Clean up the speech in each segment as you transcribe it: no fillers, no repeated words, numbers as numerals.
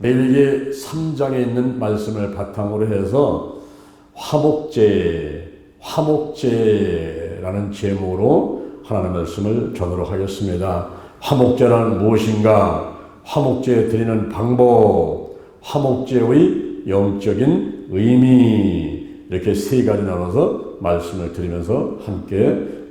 레위기 3장에 있는 말씀을 바탕으로 해서 화목제라는 제목으로 하나님의 말씀을 전하도록 하겠습니다. 화목제란 무엇인가? 화목제 드리는 방법, 화목제의 영적인 의미, 이렇게 세 가지 나눠서 말씀을 드리면서 함께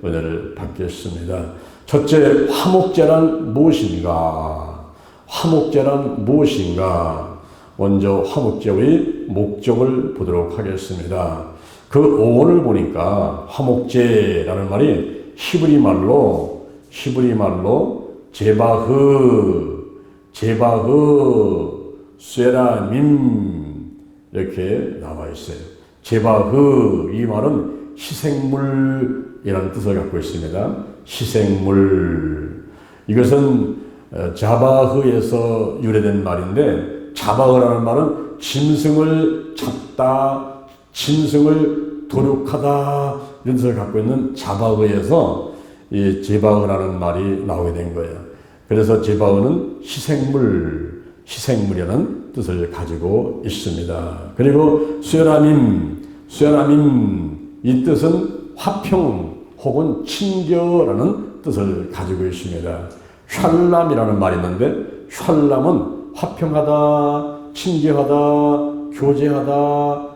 은혜를 받겠습니다. 첫째, 화목제란 무엇인가? 화목제란 무엇인가? 먼저 화목제의 목적을 보도록 하겠습니다. 그 어원을 보니까 화목제라는 말이 히브리 말로 제바흐, 쇠라밈 이렇게 나와 있어요. 제바흐, 이 말은 희생물이라는 뜻을 갖고 있습니다. 희생물. 이것은 자바흐에서 유래된 말인데, 자바흐라는 말은 짐승을 잡다, 짐승을 도륙하다, 이런 뜻을 갖고 있는 자바흐에서 이 제바흐라는 말이 나오게 된 거예요. 그래서 제바흐는 희생물이라는 뜻을 가지고 있습니다. 그리고 쇠라밈, 이 뜻은 화평 혹은 친교라는 뜻을 가지고 있습니다. 샬람이라는 말이 있는데, 샬람은 화평하다, 친교하다, 교제하다,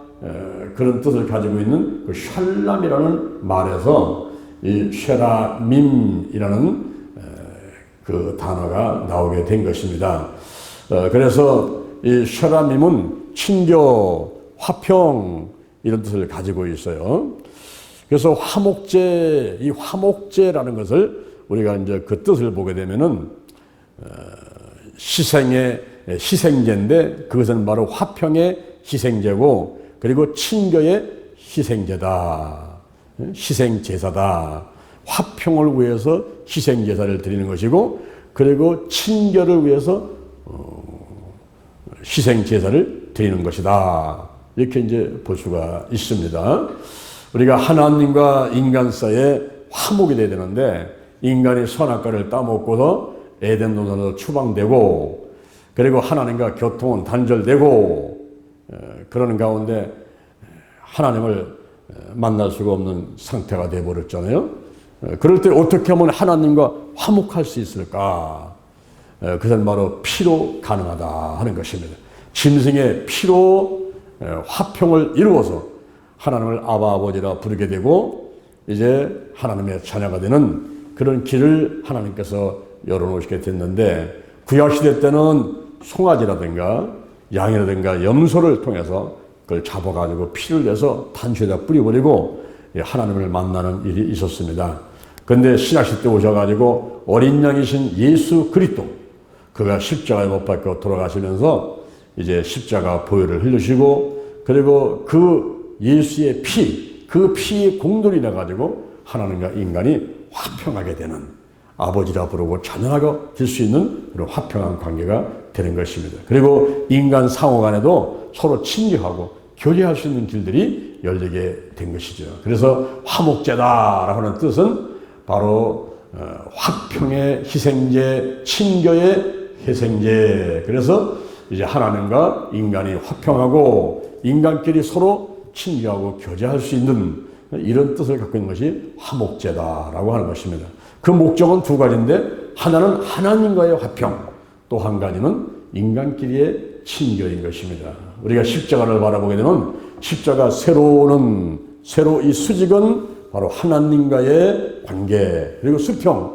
그런 뜻을 가지고 있는 그 샬람이라는 말에서 이 쉐라밈이라는 그 단어가 나오게 된 것입니다. 그래서 이 쉐라밈은 친교, 화평 이런 뜻을 가지고 있어요. 그래서 이 화목제라는 것을 우리가 이제 그 뜻을 보게 되면은 희생제인데, 그것은 바로 화평의 희생제고, 그리고 친교의 희생제다. 희생제사다. 화평을 위해서 희생제사를 드리는 것이고, 그리고 친교를 위해서 희생제사를 드리는 것이다. 이렇게 이제 볼 수가 있습니다. 우리가 하나님과 인간 사이에 화목이 돼야 되는데, 인간이 선악과를 따먹고서 에덴 동산으로 추방되고, 그리고 하나님과 교통은 단절되고, 그러는 가운데 하나님을 만날 수가 없는 상태가 되어버렸잖아요. 그럴 때 어떻게 하면 하나님과 화목할 수 있을까? 그것은 바로 피로 가능하다 하는 것입니다. 짐승의 피로 화평을 이루어서 하나님을 아버지라 부르게 되고, 이제 하나님의 자녀가 되는 그런 길을 하나님께서 열어놓으시게 됐는데, 구약시대 때는 송아지라든가 양이라든가 염소를 통해서 그걸 잡아가지고 피를 내서 단추에다 뿌려버리고 하나님을 만나는 일이 있었습니다. 그런데 신약시대 때 오셔가지고 어린 양이신 예수 그리스도, 그가 십자가에 못 박혀 돌아가시면서 이제 십자가 보혈을 흘리시고, 그리고 그 예수의 그 피의 공돌이 나가지고 하나님과 인간이 화평하게 되는, 아버지라 부르고 자녀가 될 수 있는 그런 화평한 관계가 되는 것입니다. 그리고 인간 상호 간에도 서로 친교하고 교제할 수 있는 길들이 열리게 된 것이죠. 그래서 화목제다라고 하는 뜻은 바로 화평의 희생제, 친교의 희생제. 그래서 이제 하나님과 인간이 화평하고 인간끼리 서로 친교하고 교제할 수 있는 이런 뜻을 갖고 있는 것이 화목제다라고 하는 것입니다. 그 목적은 두 가지인데, 하나는 하나님과의 화평, 또 한 가지는 인간끼리의 친교인 것입니다. 우리가 십자가를 바라보게 되면 십자가 세로 이 수직은 바로 하나님과의 관계, 그리고 수평,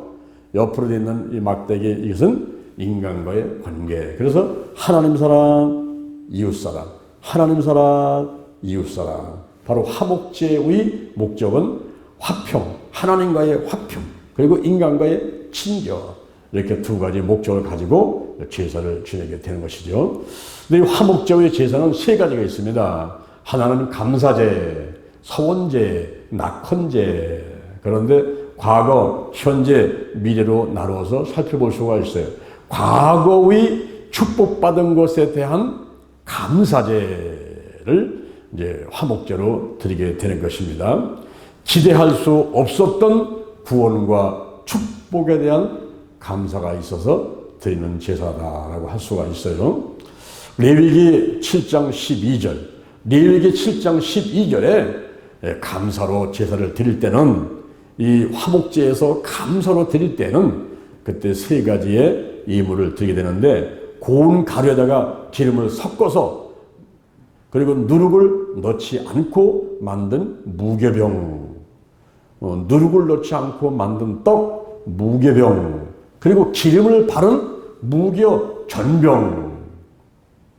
옆으로 되어 있는 이 막대기, 이것은 인간과의 관계. 그래서 하나님 사랑, 이웃 사랑, 하나님 사랑, 이웃 사랑. 바로 화목제의 목적은 화평, 하나님과의 화평, 그리고 인간과의 친교, 이렇게 두 가지 목적을 가지고 제사를 지내게 되는 것이죠. 근데 이 화목제의 제사는 세 가지가 있습니다. 하나는 감사제, 서원제, 낙헌제. 그런데 과거, 현재, 미래로 나누어서 살펴볼 수가 있어요. 과거의 축복받은 것에 대한 감사제를 이제 화목제로 드리게 되는 것입니다. 기대할 수 없었던 구원과 축복에 대한 감사가 있어서 드리는 제사다라고 할 수가 있어요. 레위기 7장 12절, 레위기 7장 12절에 감사로 제사를 드릴 때는, 이 화목제에서 감사로 드릴 때는 그때 세 가지의 예물을 드리게 되는데, 고운 가루에다가 기름을 섞어서 그리고 누룩을 넣지 않고 만든 무교병, 누룩을 넣지 않고 만든 떡 무교병, 그리고 기름을 바른 무교전병,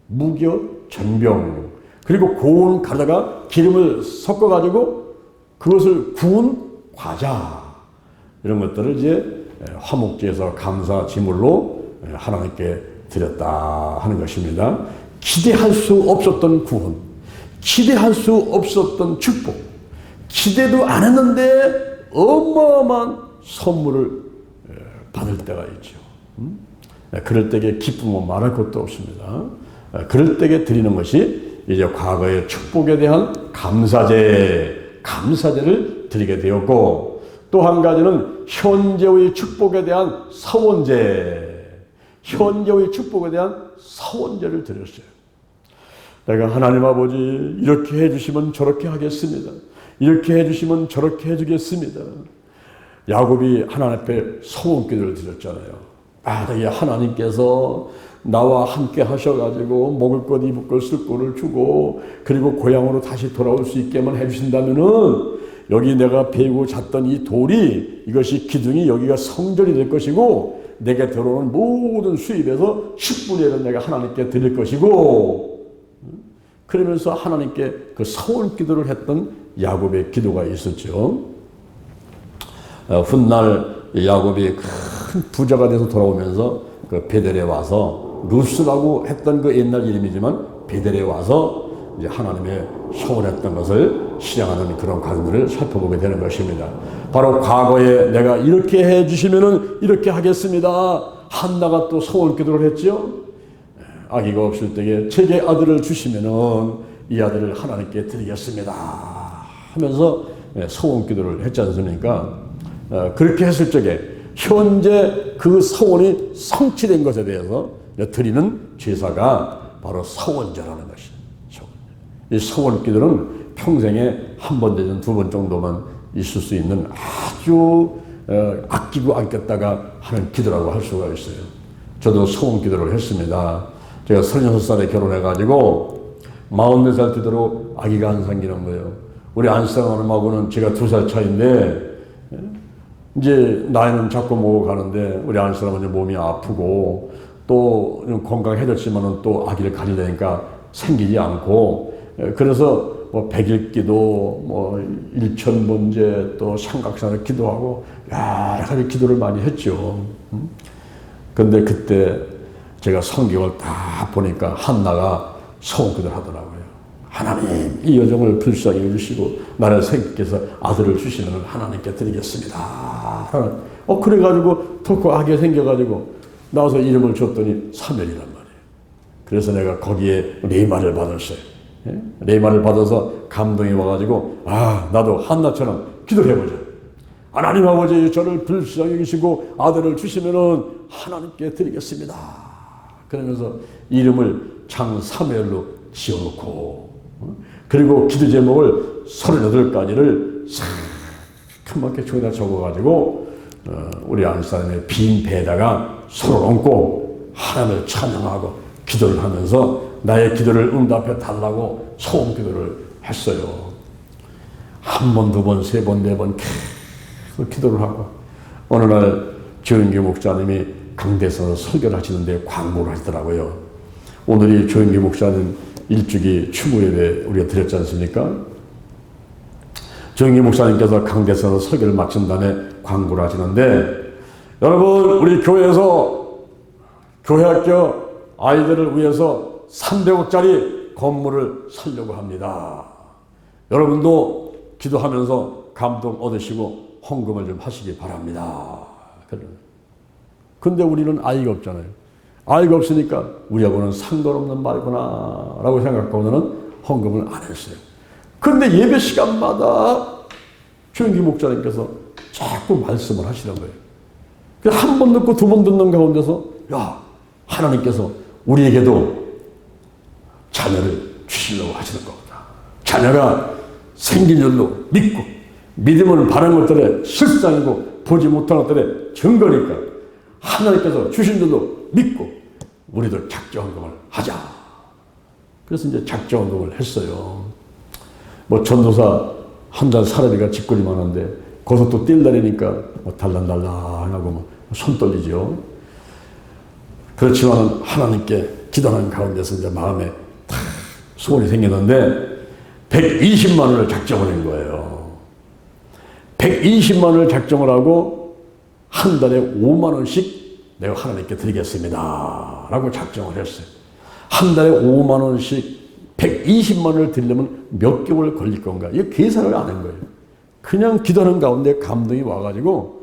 무교전병, 그리고 고운 가루에다가 기름을 섞어가지고 그것을 구운 과자, 이런 것들을 이제 화목제에서 감사 제물로 하나님께 드렸다 하는 것입니다. 기대할 수 없었던 구원, 기대할 수 없었던 축복, 기대도 안 했는데 어마어마한 선물을 받을 때가 있죠. 그럴 때에 기쁨은 말할 것도 없습니다. 그럴 때에 드리는 것이 이제 과거의 축복에 대한 감사제를 드리게 되었고, 또 한 가지는 현재의 축복에 대한 서원제, 현재의 축복에 대한 서원제를 드렸어요. 내가 하나님 아버지 이렇게 해주시면 저렇게 하겠습니다. 이렇게 해주시면 저렇게 해주겠습니다. 야곱이 하나님 앞에 서원기도를 드렸잖아요. 만약에 하나님께서 나와 함께 하셔가지고 먹을 것, 입을 것, 쓸 것을 주고 그리고 고향으로 다시 돌아올 수 있게만 해주신다면은 여기 내가 베고 잤던 이 돌이, 이것이 기둥이 여기가 성전이 될 것이고, 내게 들어오는 모든 수입에서 10분의 1은 내가 하나님께 드릴 것이고, 그러면서 하나님께 그 서원 기도를 했던 야곱의 기도가 있었죠. 훗날 야곱이 큰 부자가 돼서 돌아오면서 그 베델에 와서, 루스라고 했던 그 옛날 이름이지만 베델에 와서 이제 하나님의 소원했던 것을 실행하는 그런 과정들을 살펴보게 되는 것입니다. 바로 과거에 내가 이렇게 해주시면은 이렇게 하겠습니다. 한나가 또 소원 기도를 했죠. 아기가 없을 때에 제게 아들을 주시면은 이 아들을 하나님께 드리겠습니다 하면서 소원 기도를 했지 않습니까? 그렇게 했을 적에 현재 그 소원이 성취된 것에 대해서 드리는 제사가 바로 서원제라는 것이죠. 이 서원 기도는 평생에 한 번 내지는 두 번 정도만 있을 수 있는 아주 아끼고 아꼈다가 하는 기도라고 할 수가 있어요. 저도 서원 기도를 했습니다. 제가 36살에 결혼해가지고 44살 되도록 아기가 안 생기는 거예요. 우리 안사람하고는 제가 2살 차인데, 이제 나이는 자꾸 먹어가는데 우리 안사람은 몸이 아프고 또 건강해졌지만은 또 아기를 가지려니까 생기지 않고, 그래서 뭐 백일기도, 뭐 일천번제, 또 삼각산을 기도하고 여러 가지 기도를 많이 했죠. 근데 그때 제가 성경을 다 보니까 한나가 소원기도를 하더라고요. 하나님, 이 여정을 불쌍히 여주시고 나를 생기께서 아들을 주시면 하나님께 드리겠습니다. 그래가지고 더 아기가 생겨가지고 나와서 이름을 줬더니 사멜이란 말이에요. 그래서 내가 거기에 레마를 받았어요. 레마를 받아서 감동이 와가지고, 나도 한나처럼 기도해보자. 하나님 아버지, 저를 불쌍히 여기시고 아들을 주시면은 하나님께 드리겠습니다. 그러면서 이름을 장사멜로 지어놓고, 그리고 기도 제목을 38가지를 새카맣게 종이다 적어가지고 우리 안사람의 빈 배에다가 손을 얹고 하나님을 찬양하고 기도를 하면서 나의 기도를 응답해 달라고 소원 기도를 했어요. 한 번, 두 번, 세 번, 네 번 계속 기도를 하고, 어느 날 조영기 목사님이 강대에서 설교를 하시는데 광고를 하시더라고요. 오늘이 조영기 목사님 일주기 추모예배 우리가 드렸지 않습니까? 조영기 목사님께서 강대에서 설교를 마친 다음에 광고를 하시는데, 여러분, 우리 교회에서 교회학교 아이들을 위해서 300억짜리 건물을 살려고 합니다. 여러분도 기도하면서 감동 얻으시고 헌금을 좀 하시기 바랍니다. 근데 우리는 아이가 없잖아요. 아이가 없으니까 우리하고는 상관없는 말이구나 라고 생각하고는 헌금을 안 했어요. 근데 예배 시간마다 조영기 목사님께서 자꾸 말씀을 하시는 거예요. 한 번 듣고 두 번 듣는 가운데서, 야, 하나님께서 우리에게도 자녀를 주시려고 하시는 겁니다. 자녀가 생긴 줄로 믿고 믿음은 바른 것들의 실상이고 보지 못한 것들의 증거니까 하나님께서 주신 줄로 믿고 우리도 작정헌금을 하자. 그래서 이제 작정헌금을 했어요. 뭐 전도사 한 달 사례비가 집거리만 한데 거기서 또 뛸 날이니까 뭐 달랑달랑하고 뭐 손 떨리죠. 그렇지만 하나님께 기도하는 가운데서 이제 마음에 탁 소원이 생겼는데 120만 원을 작정을 한 거예요. 120만 원을 작정을 하고 한 달에 5만 원씩 내가 하나님께 드리겠습니다 라고 작정을 했어요. 한 달에 5만 원씩 120만 원을 드리려면 몇 개월 걸릴 건가? 이거 계산을 안 한 거예요. 그냥 기도하는 가운데 감동이 와가지고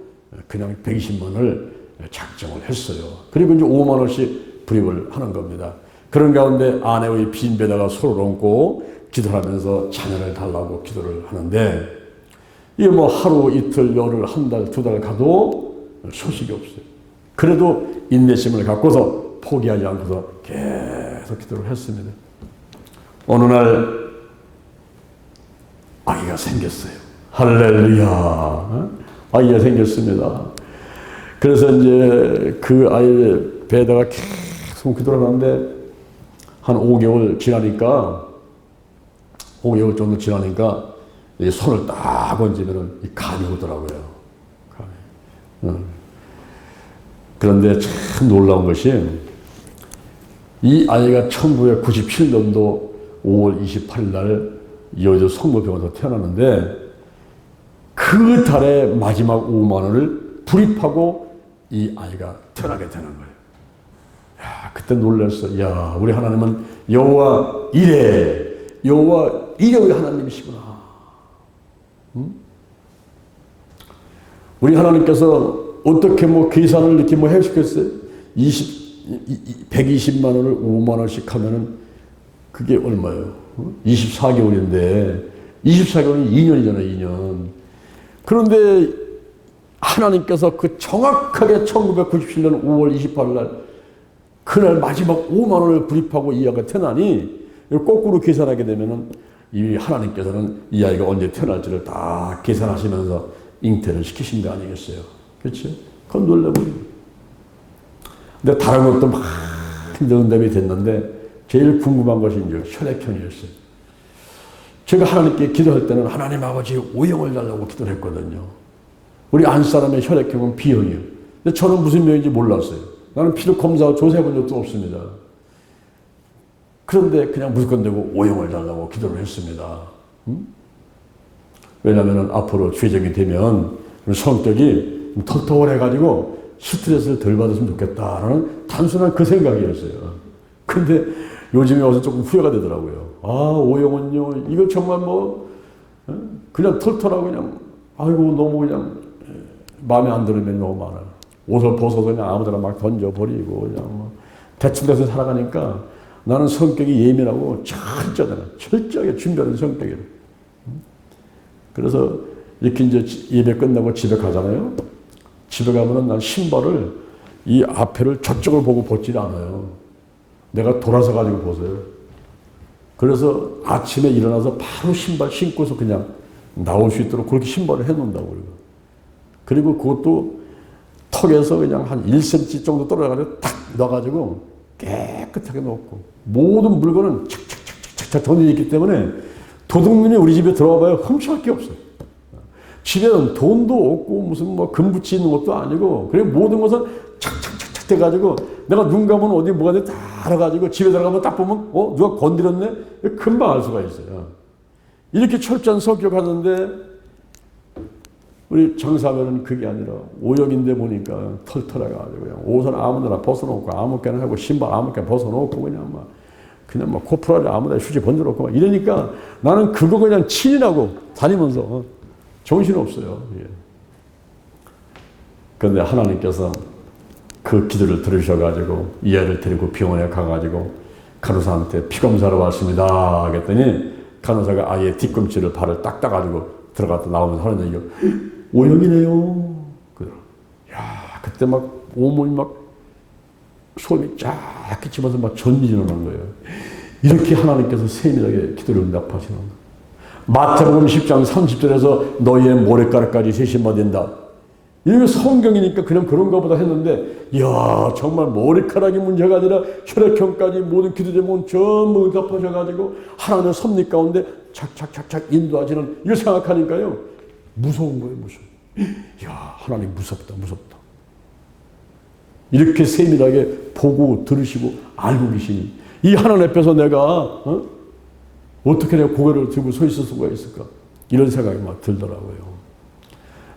그냥 120만 원을 작정을 했어요. 그리고 이제 5만 원씩 불입을 하는 겁니다. 그런 가운데 아내의 빈 배다가 서로 얹고 기도하면서 자녀를 달라고 기도를 하는데 이게 뭐 하루 이틀 열흘 한 달 두 달 가도 소식이 없어요. 그래도 인내심을 갖고서 포기하지 않고서 계속 기도를 했습니다. 어느 날 아기가 생겼어요. 할렐루야. 아기가 생겼습니다. 그래서 이제 그 아이의 배에다가 계속 기도를 하는데 한 5개월 지나니까 5개월 정도 지나니까 이 손을 딱 얹으면 이 감이 오더라고요. 감이. 그런데 참 놀라운 것이 이 아이가 1997년도 5월 28일 날 여의도 성모병원에서 태어났는데 그 달에 마지막 5만 원을 불입하고 이 아이가 태어나게 되는 거예요. 야, 그때 놀랐어. 야, 우리 하나님은 여호와 이레, 여호와 이레의 하나님이시구나. 응? 우리 하나님께서 어떻게 뭐 계산을 이렇게 뭐 해주겠어요? 120만 원을 5만 원씩 하면은 그게 얼마예요? 24개월인데 24개월은 2년이잖아요, 2년. 그런데 하나님께서 그 정확하게 1997년 5월 28일 날 그날 마지막 5만 원을 불입하고 이 아이가 태어나니 거꾸로 계산하게 되면은 이 하나님께서는 이 아이가 언제 태어날지를 다 계산하시면서 잉태를 시키신 거 아니겠어요? 그렇죠? 그건 놀라버립니다. 근데 다른 것도 막 응답이 됐는데 제일 궁금한 것이 이제 혈액형이었어요. 제가 하나님께 기도할 때는 하나님 아버지 O형을 달라고 기도를 했거든요. 우리 안사람의 혈액형은 B형이에요. 근데 저는 무슨 병인지 몰랐어요. 나는 피를 검사하고 조사해 본 적도 없습니다. 그런데 그냥 무조건 되고 O형을 달라고 기도를 했습니다. 왜냐하면 앞으로 죄적이 되면 성격이 털털해가지고 스트레스를 덜 받았으면 좋겠다라는 단순한 그 생각이었어요. 근데 요즘에 와서 조금 후회가 되더라고요. 아, O형은요, 이거 정말 뭐, 그냥 털털하고 그냥, 아이고, 너무 그냥, 마음에 안 드는 면이 너무 많아요. 옷을 벗어서 그냥 아무데나 막 던져버리고, 그냥 뭐, 대충 돼서 살아가니까 나는 성격이 예민하고 철저하게 준비하는 성격이에요. 그래서 이렇게 이제 예배 끝나고 집에 가잖아요. 집에 가면은 난 신발을 이 앞에를 저쪽을 보고 벗질 않아요. 내가 돌아서 가지고 벗어요. 그래서 아침에 일어나서 바로 신발 신고서 그냥 나올 수 있도록 그렇게 신발을 해놓는다고. 그리고 그것도 턱에서 그냥 한 1cm 정도 떨어져가지고 탁 넣어가지고 깨끗하게 놓고 모든 물건은 착착착착착 던져 있기 때문에 도둑놈이 우리 집에 들어와 봐요. 훔쳐갈 게 없어요. 집에는 돈도 없고 무슨 뭐 금붙이 있는 것도 아니고 그리고 모든 것은 착착착착 돼가지고 내가 눈 감으면 어디 뭐가 돼 다 알아가지고 집에 들어가면 딱 보면 누가 건드렸네? 금방 알 수가 있어요. 이렇게 철저한 성격 하는데 우리 장사면은 그게 아니라 O형인데 보니까 털털해가지고 그냥 옷은 아무데나 벗어놓고 아무렇게나 하고 신발 아무렇게나 벗어놓고 그냥 막 코프라를 아무데나 휴지 번져놓고 막 이러니까 나는 그거 그냥 친인하고 다니면서 정신없어요. 예. 그런데 하나님께서 그 기도를 들으셔가지고 이 아이를 데리고 병원에 가가지고 간호사한테 피검사로 왔습니다. 그랬더니 간호사가 아이의 뒤꿈치를 발을 딱 따가지고 들어갔다 나오면서 하는 얘기가 O형이네요. 야, 그때 막 온몸이 막 소름이 쫙 끼치면서 막 전진이 오는 거예요. 이렇게 하나님께서 세밀하게 기도를 응답하시는 거예요. 마태복음 10장 30절에서 너희의 머리카락까지 세심받는다. 이게 성경이니까 그냥 그런가 보다 했는데, 이야, 정말 머리카락이 문제가 아니라 혈액형까지 모든 기도 제목은 전부 응답하셔가지고 하나님의 섭리 가운데 착착착착 인도하시는, 이걸 생각하니까요, 무서운 거예요, 무서워. 이야, 하나님 무섭다, 무섭다. 이렇게 세밀하게 보고 들으시고 알고 계시니, 이 하나님 앞에서 내가 어떻게 내가 고개를 들고 서 있을 수가 있을까? 이런 생각이 막 들더라고요.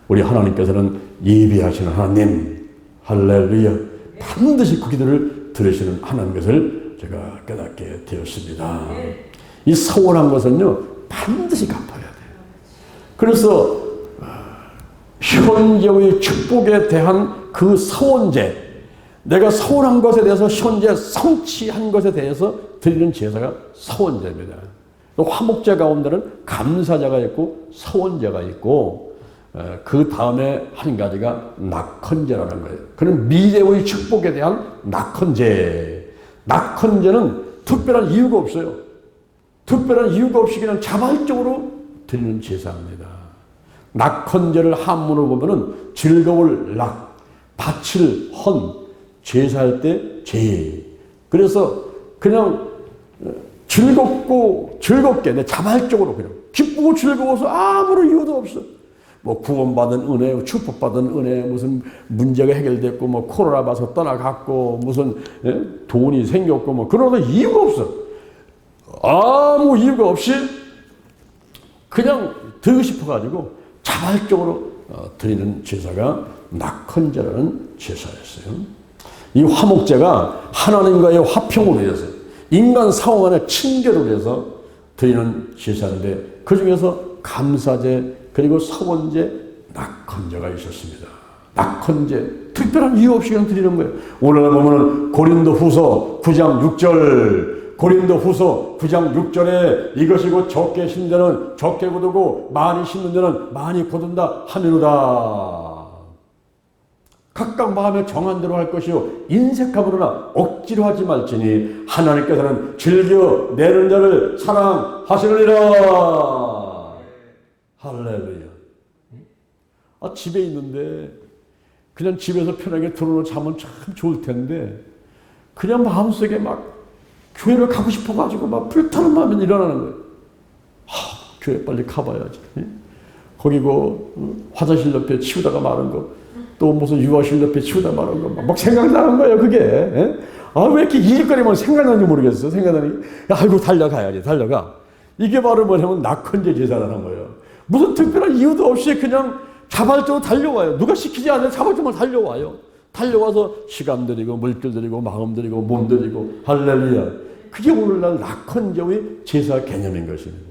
우리 하나님께서는 예비하시는 하나님, 할렐루야, 반드시 그 기도를 들으시는 하나님 것을 제가 깨닫게 되었습니다. 이 서원한 것은요, 반드시 갚아야 돼요. 그래서 현재의 축복에 대한 그 서원제, 내가 서원한 것에 대해서 현재 성취한 것에 대해서 드리는 제사가 서원제입니다. 화목제 가운데는 감사제가 있고 서원제가 있고, 그 다음에 한 가지가 낙헌제라는 거예요. 그는 미래의 축복에 대한 낙헌제. 낙헌제는 특별한 이유가 없어요. 특별한 이유가 없이 그냥 자발적으로 드리는 제사입니다. 낙헌제를 한문으로 보면은 즐거울 낙, 바칠 헌, 제사할 때 제. 그래서 그냥 즐겁게, 자발적으로 그냥 기쁘고 즐거워서 아무런 이유도 없어. 뭐 구원받은 은혜, 축복받은 은혜, 무슨 문제가 해결됐고, 뭐 코로나 봐서 떠나갔고, 무슨 돈이 생겼고, 뭐 그런 이유가 없어. 아무 이유가 없이 그냥 드리고 싶어가지고 자발적으로 드리는 제사가 낙헌제라는 제사였어요. 이 화목제가 하나님과의 화평으로 인해서 인간 상호 간의 친교를 위해서 드리는 제사인데, 그 중에서 감사제, 그리고 서원제, 낙헌제가 있었습니다. 낙헌제, 특별한 이유 없이 그냥 드리는 거예요. 오늘 보면 고린도후서 9장 6절, 고린도후서 9장 6절에 이것이 곧 적게 심는 자는 적게 거두고 많이 심는 자는 많이 거둔다 하면로다. 각각 마음에 정한 대로 할 것이요 인색함으로나 억지로 하지 말지니 하나님께서는 즐겨 내는 자를 사랑하시느니라. 할렐루야. 집에 있는데 그냥 집에서 편하게 들어놓고 자면 참 좋을 텐데, 그냥 마음속에 막 교회를 가고 싶어가지고 막 불타는 마음이 일어나는 거예요. 교회 빨리 가봐야지. 거기 화장실 옆에 치우다가 마른 거, 또 무슨 유아실 옆에 치우다 마른 거 막 생각나는 거예요, 그게. 왜 이렇게 일거리만 생각나는지 모르겠어. 생각나는 게, 아이고, 달려가야지, 달려가. 이게 바로 뭐냐면 낙헌제 제사라는 거예요. 무슨 특별한 이유도 없이 그냥 자발적으로 달려와요. 누가 시키지 않아요. 자발적으로 달려와요. 달려와서 시간 들이고 물질 들이고 마음 들이고 몸 들이고, 할렐루야. 그게 오늘날 낙헌제의 제사 개념인 것입니다.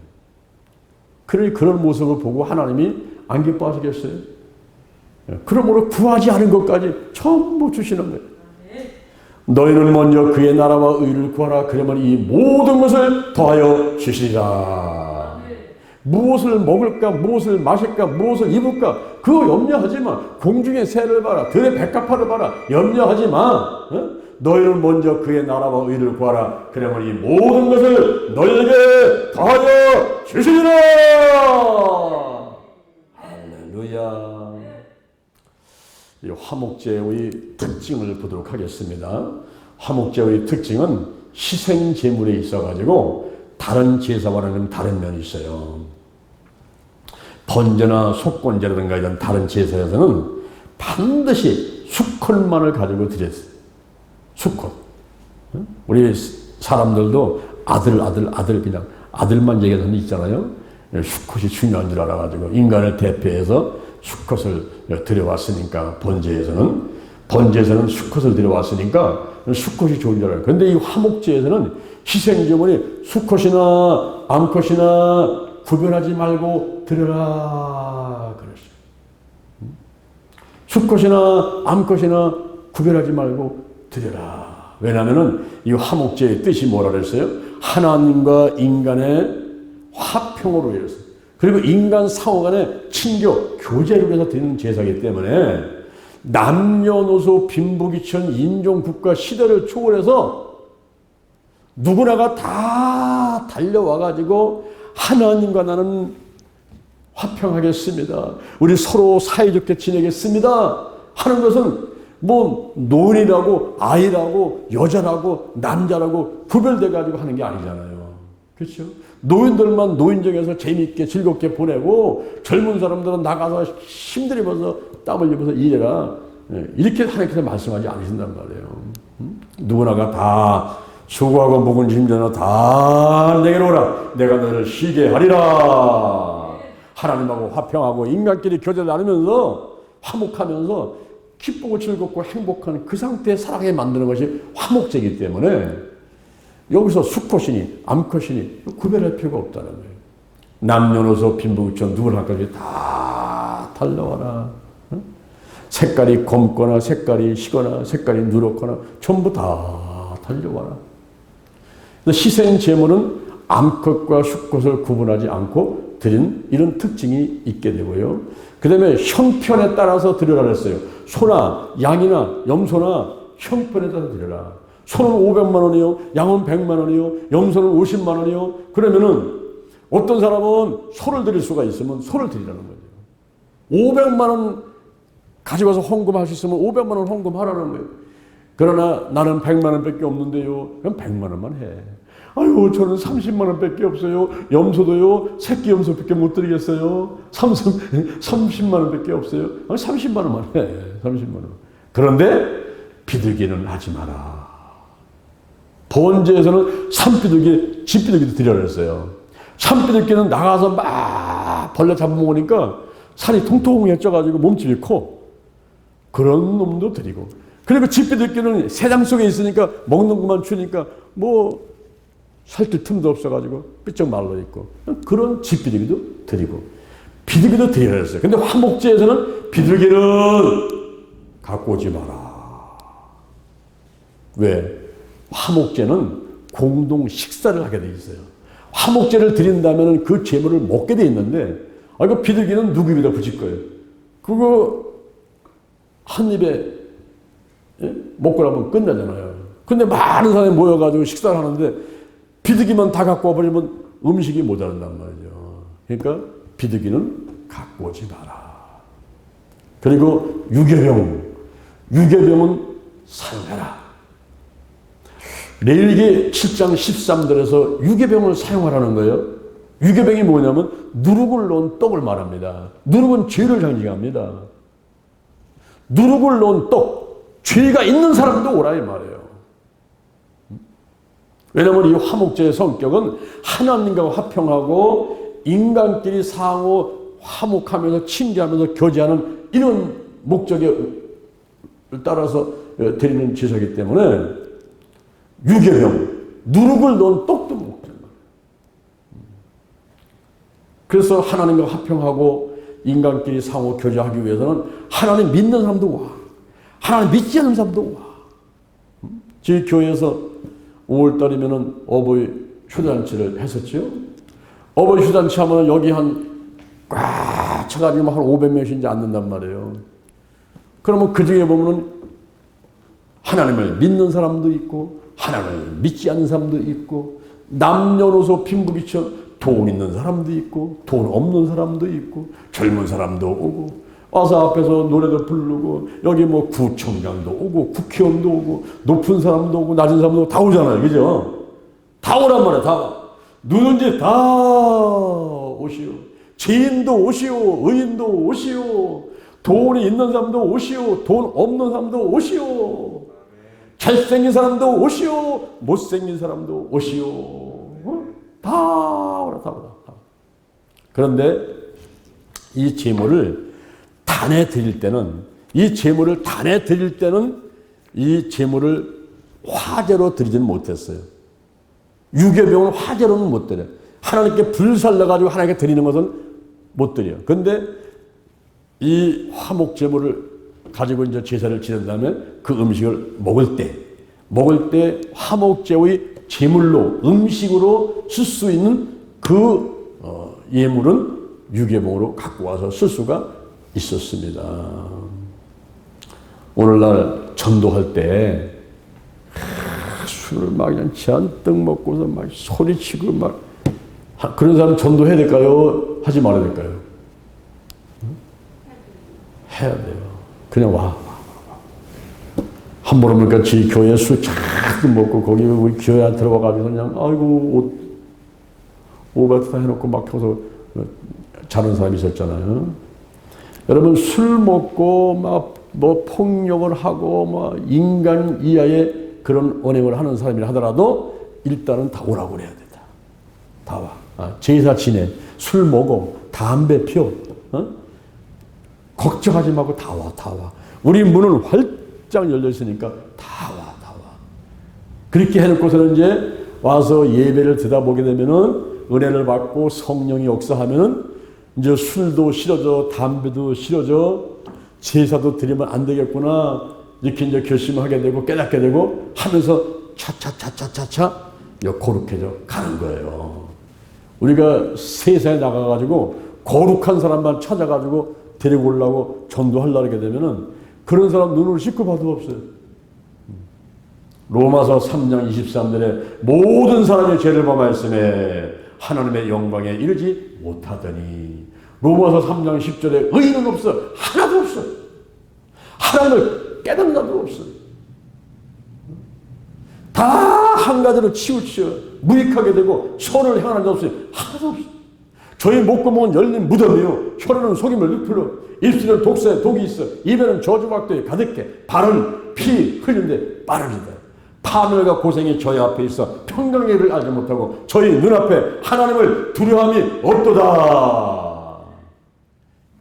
그러니 그런 모습을 보고 하나님이 안 기뻐하시겠어요? 그러므로 구하지 않은 것까지 전부 주시는 거예요. 너희는 먼저 그의 나라와 의를 구하라. 그러면 이 모든 것을 더하여 주시리라. 무엇을 먹을까, 무엇을 마실까, 무엇을 입을까, 그거 염려하지 마. 공중의 새를 봐라, 들의 백합화를 봐라, 염려하지 마. 너희는 먼저 그의 나라와 의를 구하라. 그러면 이 모든 것을 너희에게 더하여 주시리라. 할렐루야. 이 화목제의 특징을 보도록 하겠습니다. 화목제의 특징은 희생 제물에 있어가지고 다른 제사와는 다른 면이 있어요. 번제나 속건제라든가 이런 다른 제사에서는 반드시 수컷만을 가지고 드렸어요. 수컷. 우리 사람들도 아들 그냥 아들만 얘기하는 있잖아요. 수컷이 중요한 줄 알아가지고 인간을 대표해서 수컷을 들여왔으니까, 번제에서는 수컷을 들여왔으니까 수컷이 좋은 줄 알아요. 그런데 이 화목제에서는 희생제물이 수컷이나 암컷이나 구별하지 말고 드려라 그랬어요. 수컷이나 암컷이나 구별하지 말고 드려라. 왜냐하면 이 화목제의 뜻이 뭐라 그랬어요? 하나님과 인간의 화평으로 이랬어요. 그리고 인간 상호 간의 친교, 교제를 위해서 드리는 제사이기 때문에 남녀노소 빈부귀천 인종 국가 시대를 초월해서 누구나가 다 달려와가지고 하나님과 나는 화평하겠습니다. 우리 서로 사이좋게 지내겠습니다. 하는 것은 뭐 노인이라고 아이라고 여자라고 남자라고 구별돼가지고 하는 게 아니잖아요. 그렇죠? 노인들만 노인정에서 재미있게 즐겁게 보내고 젊은 사람들은 나가서 힘들어서 땀을 입어서 일해라. 이렇게 하나님께서 말씀하지 않으신단 말이에요. 누구나가 다 수고하고 목은 힘들나 다 내게로 오라. 내가 너를 쉬게 하리라. 하나님하고 화평하고 인간끼리 교제를 나누면서 화목하면서 기쁘고 즐겁고 행복한 그 상태의 사랑에 만드는 것이 화목제이기 때문에 여기서 수컷이니 암컷이니 구별할 필요가 없다는 거예요. 남녀노소 빈부귀천 누구나 할까지 다 달려와라. 색깔이 검거나 색깔이 희거나 색깔이 누렇거나 전부 다 달려와라. 희생 제물은 암컷과 수컷을 구분하지 않고 드린 이런 특징이 있게 되고요. 그 다음에 형편에 따라서 드려라 그랬어요. 소나 양이나 염소나 형편에 따라서 드려라. 소는 500만 원이요. 양은 100만 원이요. 염소는 50만 원이요. 그러면은 어떤 사람은 소를 드릴 수가 있으면 소를 드리라는 거죠. 500만 원 가져가서 헌금할 수 있으면 500만 원 헌금하라는 거예요. 그러나 나는 100만 원밖에 없는데요. 그럼 100만 원만 해. 아유, 저는 30만 원밖에 없어요. 염소도요, 새끼 염소밖에 못 드리겠어요. 30만 원밖에 없어요. 30만 원만 해. 30만 원. 그런데 비둘기는 하지 마라. 번제에서는 산비둘기, 집비둘기도 드리라고 했어요. 산비둘기는 나가서 막 벌레 잡아먹으니까 살이 통통해져가지고 몸집이 커. 그런 놈도 드리고. 그리고 집비둘기는 새장 속에 있으니까 먹는 것만 주니까 뭐 살뜰 틈도 없어가지고 삐쩍 말라있고 그런 집비둘기도 드리고 비둘기도 드리라 했어요. 근데 화목제에서는 비둘기는 갖고 오지 마라. 왜? 화목제는 공동 식사를 하게 돼 있어요. 화목제를 드린다면 그 제물을 먹게 돼 있는데 그 비둘기는 누구 입에다 붙일 거예요. 그거 한 입에 먹고 나면 끝나잖아요. 근데 많은 사람이 모여가지고 식사를 하는데 비둘기만 다 갖고 와버리면 음식이 모자란단 말이죠. 그러니까 비둘기는 갖고 오지 마라. 그리고 유괴병은 사용해라. 레위기 7장 13절에서 유괴병을 사용하라는 거예요. 유괴병이 뭐냐면 누룩을 넣은 떡을 말합니다. 누룩은 죄를 상징합니다. 누룩을 넣은 떡, 죄가 있는 사람도 오라 이 말이에요. 왜냐하면 이 화목제의 성격은 하나님과 화평하고 인간끼리 상호 화목하면서 친교하면서 교제하는 이런 목적에 따라서 드리는 제사이기 때문에 유괴병, 누룩을 넣은 떡도 먹잖아. 그래서 하나님과 화평하고 인간끼리 상호 교제하기 위해서는 하나님 믿는 사람도 와. 하나님 믿지 않는 사람도 와. 저희 교회에서 5월달이면 어버이 휴단체를 했었죠. 어버이 휴단체 하면 여기 꽉 쳐가지고 한 500명씩 앉는단 말이에요. 그러면 그 중에 보면 하나님을 믿는 사람도 있고, 하나님을 믿지 않는 사람도 있고, 남녀노소 빈부귀천 돈 있는 사람도 있고, 돈 없는 사람도 있고, 젊은 사람도 오고, 와서 앞에서 노래도 부르고, 여기 뭐 구청장도 오고, 국회의원도 오고, 높은 사람도 오고, 낮은 사람도 오고, 다 오잖아요. 그죠? 다 오란 말이야, 다. 누군지 다 오시오. 죄인도 오시오. 의인도 오시오. 돈이 있는 사람도 오시오. 돈 없는 사람도 오시오. 잘생긴 사람도 오시오. 못생긴 사람도 오시오. 다 오라, 다 오라. 그런데 이 제물을 단에 드릴 때는, 이 제물을 화제로 드리지는 못했어요. 유괴병은 화제로는 못 드려요. 하나님께 불살려가지고 하나님께 드리는 것은 못 드려요. 그런데 이 화목 제물을 가지고 이제 제사를 지낸 다음에 그 음식을 먹을 때 화목제의 제물로, 음식으로 쓸 수 있는 그 예물은 유괴병으로 갖고 와서 쓸 수가 있었습니다. 오늘날 전도할 때 술을 막 그냥 잔뜩 먹고서 막 소리치고 막 그런 사람 전도해야 될까요? 하지 말아야 될까요? 해야 돼요. 그냥 와. 한 번 오니까 지 교회 술 잔뜩 먹고 거기 우리 교회 안 들어와가지고 그냥 아이고 오바트 다 해놓고 막 켜서 자는 사람이 있었잖아요. 여러분 술 먹고 막 뭐 폭력을 하고 뭐 인간 이하의 그런 언행을 하는 사람이라 하더라도 일단은 다 오라고 그래야 된다. 다 와. 제사 지내. 술 먹어. 담배 피워. 걱정하지 말고 다 와. 다 와. 우리 문은 활짝 열려 있으니까 다 와. 다 와. 그렇게 해놓고서는 이제 와서 예배를 드다보게 되면은 은혜를 받고 성령이 역사하면은 이제 술도 싫어져, 담배도 싫어져, 제사도 드리면 안 되겠구나 이렇게 이제 결심하게 되고 깨닫게 되고 하면서 차차차차차차 거룩해져 가는 거예요. 우리가 세상에 나가가지고 거룩한 사람만 찾아가지고 데리고 오려고 전도하려고 하게 되면은 그런 사람 눈을 씻고 봐도 없어요. 로마서 3장 23절에 모든 사람의 죄를 범하였음에 하나님의 영광에 이르지 못하더니 로마서 3장 10절에 의인은 없어. 하나도 없어. 하나님을 깨닫는 자도 없어. 다 한 가지로 치우쳐 무익하게 되고 선을 향하는 자 없어요. 하나도 없어. 저희 목구멍은 열린 무덤이요 혀로는 속임을 눕힐러 입술은 독사에 독이 있어 입에는 저주막도에 가득해 발은 피 흘린데 빠르리다. 파멸과 고생이 저희 앞에 있어 평강예를 알지 못하고 저희 눈앞에 하나님을 두려움이 없도다.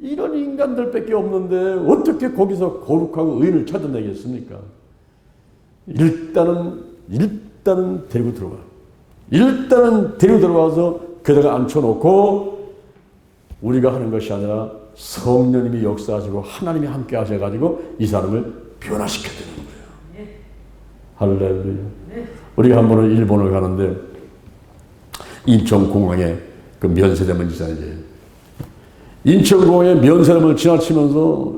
이런 인간들밖에 없는데 어떻게 거기서 거룩하고 의인을 찾아내겠습니까? 일단은 데리고 들어가. 일단은 데리고 들어가서 그대가 앉혀놓고 우리가 하는 것이 아니라 성령님이 역사하시고 하나님이 함께 하셔가지고 이 사람을 변화시켜 드리는 거예요. 할렐루야. 우리가 한 번은 일본을 가는데 인천공항에 그 면세점을 지나지. 인천공항에 면세점을 지나치면서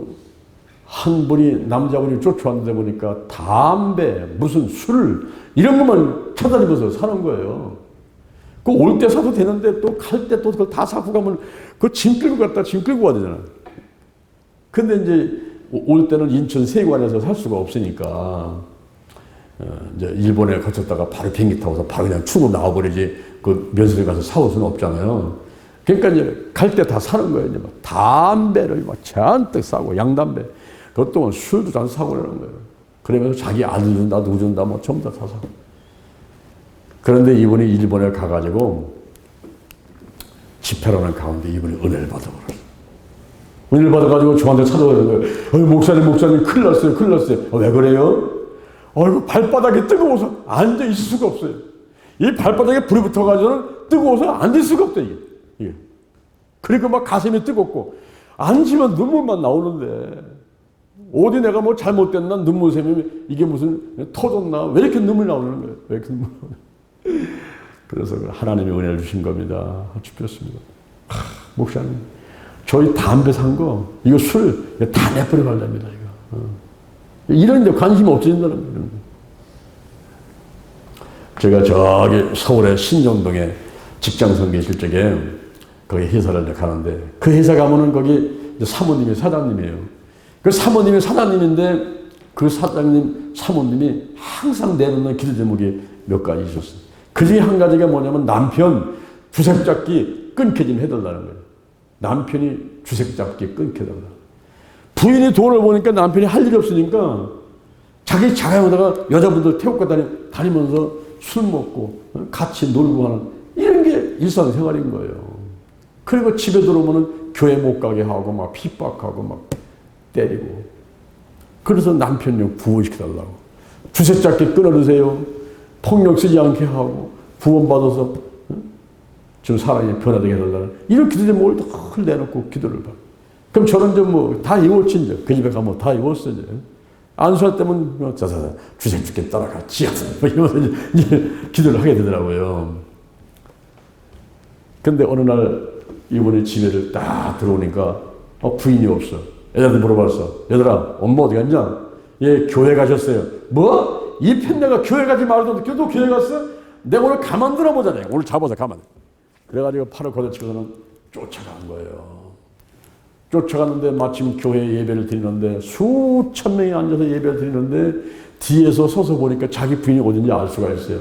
한 분이 남자분이 쫓아왔는데 보니까 담배 무슨 술 이런 것만 찾아다니면서 사는 거예요. 그 올 때 사도 되는데 또 갈 때 또 그걸 다 사고 가면 그 짐 끌고 갔다 짐 끌고 와야 되잖아. 근데 이제 올 때는 인천 세관에서 살 수가 없으니까 이제 일본에 거쳤다가 바로 비행기 타고서 바로 그냥 출국 나와버리지 그 면세점 가서 사올 수는 없잖아요. 그러니까 이제 갈 때 다 사는 거예요. 이제 막 담배를 막 잔뜩 사고 양담배 그것도 뭐 술도 잔뜩 사고 그러는 거예요. 그러면서 자기 아들 준다 누구 준다 뭐 전부 다 사서. 그런데 이분이 일본에 가가지고 집회라는 가운데 이분이 은혜를 받아버렸어요. 은혜를 받아가지고 저한테 찾아오는 거예요. 목사님 큰일 났어요. 큰일 났어요. 왜 그래요? 발바닥이 뜨거워서 앉아있을 수가 없어요. 이 발바닥에 불이 붙어가지고는 뜨거워서 앉을 수가 없대, 이게. 그리고 막 가슴이 뜨겁고, 앉으면 눈물만 나오는데, 어디 내가 뭐 잘못됐나, 눈물샘이 이게 무슨 터졌나, 왜 이렇게 눈물 나오는 거예요? 왜 이렇게 눈물 나오는 거예요? 그래서 하나님이 은혜를 주신 겁니다. 주셨습니다. 목사님, 저희 담배 산 거, 이거 술, 다 내버려 가려합니다, 이거. 이런 데 관심이 없어진다는 거예요. 제가 저기 서울의 신정동에 직장선 계실 적에 거기 회사를 가는데 그 회사 가면은 거기 사모님이 사장님이에요. 그 사모님이 사장님인데 그 사장님, 사모님이 항상 내놓는 기도 제목이 몇 가지 있었어요. 그 중에 한 가지가 뭐냐면 남편 주색 잡기 끊기좀 해달라는 거예요. 남편이 주색 잡기 끊겨달라. 부인이 돈을 보니까 남편이 할 일이 없으니까 자기 자가용에다가 여자분들 태우고 다니면서 술 먹고 같이 놀고 하는 이런 게 일상생활인 거예요. 그리고 집에 들어오면 교회 못 가게 하고 막 핍박하고 막 때리고. 그래서 남편을 구원시켜달라고. 주색 잡기 끊어주세요. 폭력 쓰지 않게 하고 구원받아서 좀 사랑이 변화되게 해달라는 이런 기도 제목을 늘 내놓고 기도를 받아요. 그럼 저는 좀 뭐 다 이웠지 이제 그 집에 가면 다 이웠어 이제 안수할 때면 뭐 자자자 주색 죽게 따라가 지하서 뭐 이러면서 이제 기도를 하게 되더라고요. 근데 어느 날 이분이 집에를 딱 들어오니까 부인이 없어. 애들한테 물어봤어. 얘들아 엄마 어디 갔냐? 예 교회 가셨어요. 뭐? 이 편 내가 교회 가지 말아도 너 교회 갔어? 내가 오늘 가만두나 보자. 내가 오늘 잡아서 가만. 그래가지고 팔을 걷어치고서는 쫓아간 거예요. 쫓아갔는데 마침 교회 예배를 드리는데 수천 명이 앉아서 예배를 드리는데 뒤에서 서서 보니까 자기 부인이 어딘지 알 수가 있어요.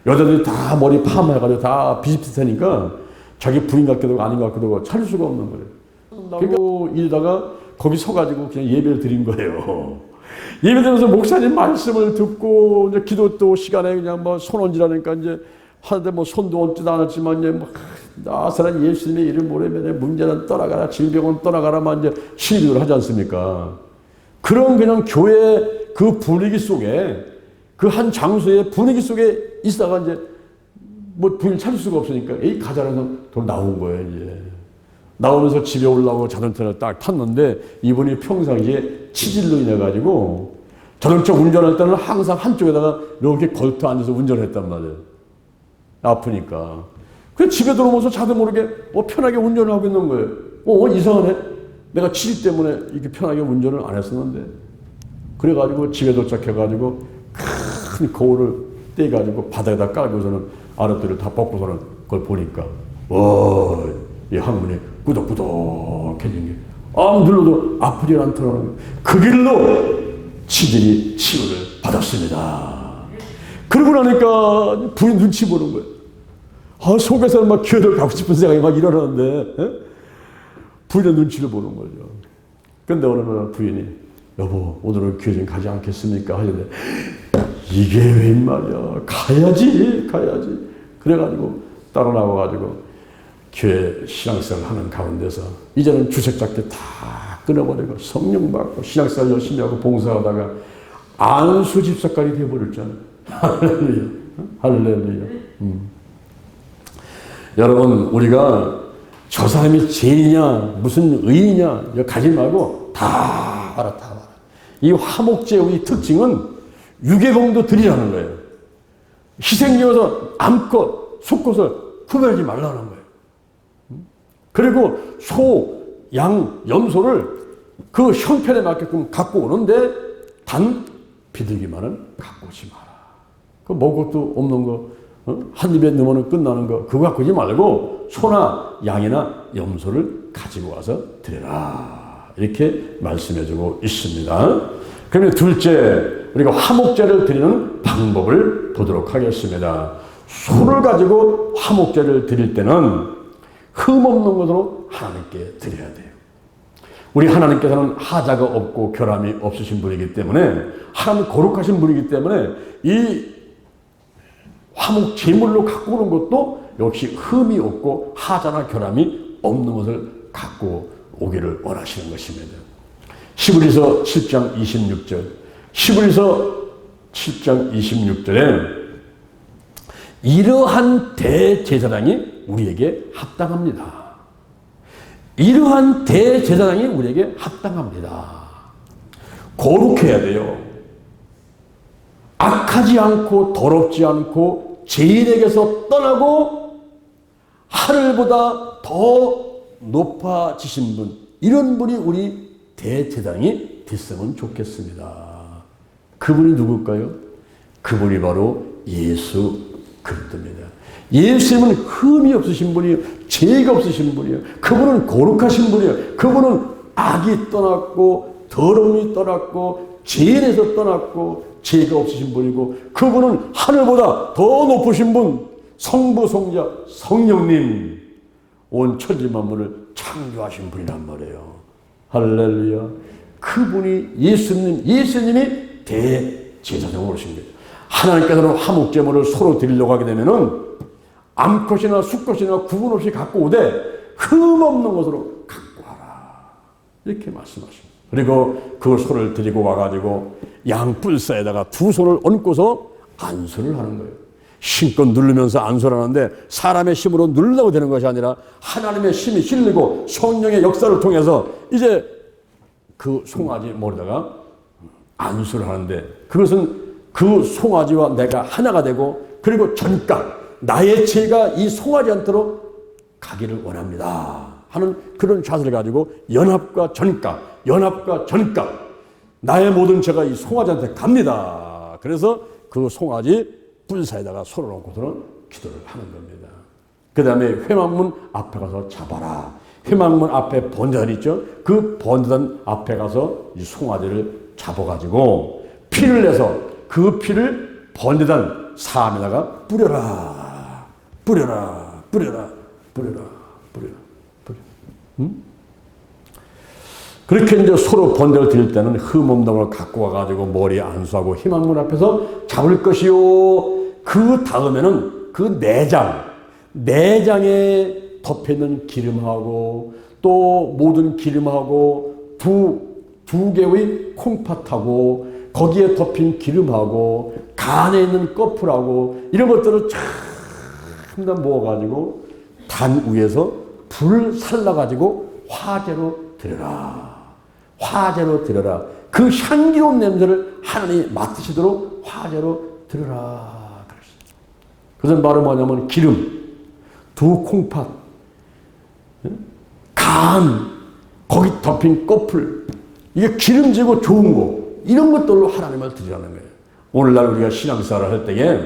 여자들이 다 머리 파마해가지고 다 비슷비슷하니까 자기 부인 같기도 하고 아닌 것 같기도 하고 찾을 수가 없는 거예요. 그러니까 이러다가 거기 서가지고 그냥 예배를 드린 거예요. 예배 드리면서 목사님 말씀을 듣고 이제 기도 또 시간에 그냥 뭐 손언지라니까 이제 하는데 뭐 손도 얹지도 않았지만 이제 뭐 나사란 예수님의 이름 모르면 문제는 떠나가라 질병은 떠나가라만 이제 시비를 하지 않습니까? 그런 그냥 교회 그 분위기 속에 그 한 장소의 분위기 속에 있다가 이제 뭐 부인을 찾을 수가 없으니까 에이 가자라서 돈 나온 거예요. 이제 나오면서 집에 올라오고 자동차를 딱 탔는데 이분이 평상시에 치질로 인해 가지고 자동차 운전할 때는 항상 한쪽에다가 이렇게 걸터 앉아서 운전을 했단 말이에요. 아프니까. 그래서 집에 들어오면서 자도 모르게 편하게 운전을 하고 있는 거예요. 이상하네. 내가 치질 때문에 이렇게 편하게 운전을 안 했었는데. 그래가지고 집에 도착해가지고 큰 거울을 떼가지고 바닥에다 깔고서는 아랫도를 다 벗고서는 그걸 보니까 이 항문이 꾸덕꾸덕해진 게 아무 눌러도 아프지 않더라는 거예요. 그 길로 치질이 치유를 받았습니다. 그러고 나니까 부인 눈치 보는 거예요. 속에서는 막 교회를 가고 싶은 생각이 막 일어나는데 부인의 눈치를 보는 거죠. 근데 어느 날 부인이 여보 오늘은 교회 좀 가지 않겠습니까? 하는데 이게 웬 말이야. 가야지. 그래가지고 따로 나와가지고 교회 신앙생활 하는 가운데서 이제는 주색잡기 다 끊어버리고 성령 받고 신앙생활 열심히 하고 봉사하다가 안수 집사까지 되어버렸잖아요. 할렐루야. 할렐루야. 여러분 우리가 저 사람이 죄인이냐 무슨 의인이냐 이거 가지 말고 다 알아. 이 화목제의 특징은 유괴봉도 드리라는 거예요. 희생제에서 암컷, 수컷을 구별하지 말라는 거예요. 그리고 소, 양, 염소를 그 형편에 맞게끔 갖고 오는데 단 비둘기만은 갖고 오지 마라. 그 먹을 것도 없는 거, 한 입에 넣으면 끝나는 거 그거 갖고 오지 말고 소나 양이나 염소를 가지고 와서 드려라. 이렇게 말씀해주고 있습니다. 그러면 둘째, 우리가 화목제를 드리는 방법을 보도록 하겠습니다. 소를 가지고 화목제를 드릴 때는 흠없는 것으로 하나님께 드려야 돼요. 우리 하나님께서는 하자가 없고 결함이 없으신 분이기 때문에 하나님 거룩하신 분이기 때문에 이 화목 제물로 갖고 오는 것도 역시 흠이 없고 하자나 결함이 없는 것을 갖고 오기를 원하시는 것입니다. 히브리서 7장 26절 히브리서 7장 26절에 이러한 대제사장이 우리에게 합당합니다. 이러한 대제사장이 우리에게 합당합니다. 거룩해야 돼요. 악하지 않고 더럽지 않고 죄인에게서 떠나고 하늘보다 더 높아지신 분, 이런 분이 우리 대제사장이 됐으면 좋겠습니다. 그분이 누굴까요? 그분이 바로 예수 그리스도입니다. 예수님은 흠이 없으신 분이에요. 죄가 없으신 분이에요. 그분은 거룩하신 분이에요. 그분은 악이 떠났고 더러움이 떠났고 죄인에서 떠났고 죄가 없으신 분이고 그분은 하늘보다 더 높으신 분, 성부, 성자, 성령님, 온 천지 만물을 창조하신 분이란 말이에요. 할렐루야. 그분이 예수님이 대제사장으로 오신 거예요. 하나님께서는 화목제물을 서로 드리려고 하게 되면은 암컷이나 수컷이나 구분 없이 갖고 오되 흠없는 것으로 갖고 와라. 이렇게 말씀하십니다. 그리고 그 소를 드리고 와가지고 양뿔사에다가 두 손을 얹고서 안수를 하는 거예요. 힘껏 누르면서 안수를 하는데 사람의 힘으로 누르려고 되는 것이 아니라 하나님의 힘이 실리고 성령의 역사를 통해서 이제 그 송아지 머리다가 안수를 하는데 그것은 그 송아지와 내가 하나가 되고 그리고 전각 나의 죄가 이 송아지한테로 가기를 원합니다 하는 그런 자세를 가지고 연합과 전각 나의 모든 죄가 이 송아지한테 갑니다. 그래서 그 송아지 뿔 사이에다가 손을 얹고서는 기도를 하는 겁니다. 그 다음에 회막문 앞에 가서 잡아라. 회막문 앞에 번제단 있죠? 그 번제단 앞에 가서 이 송아지를 잡아가지고 피를 내서 그 피를 번제단 사암에다가 뿌려라. 뿌려라. 뿌려라. 뿌려라. 뿌려라. 뿌려라. 응? 그렇게 이제 서로 번제를 드릴 때는 흠없는 갖고 와가지고 머리에 안수하고 회막문 앞에서 잡을 것이요. 그 다음에는 그 내장에 덮여있는 기름하고 또 모든 기름하고 두 개의 콩팥하고 거기에 덮인 기름하고 간에 있는 꺼풀하고 이런 것들을 참 다 모아가지고 단 위에서 불을 살라가지고 화제로 드려라. 화제로 드려라. 그 향기로운 냄새를 하나님이 맡으시도록 화제로 드려라. 그것은 바로 뭐냐면 기름, 두 콩팥, 간, 거기 덮인 꺼풀, 이게 기름지고 좋은 거, 이런 것들로 하나님을 드리라는 거예요. 오늘날 우리가 신앙생활을 할 때에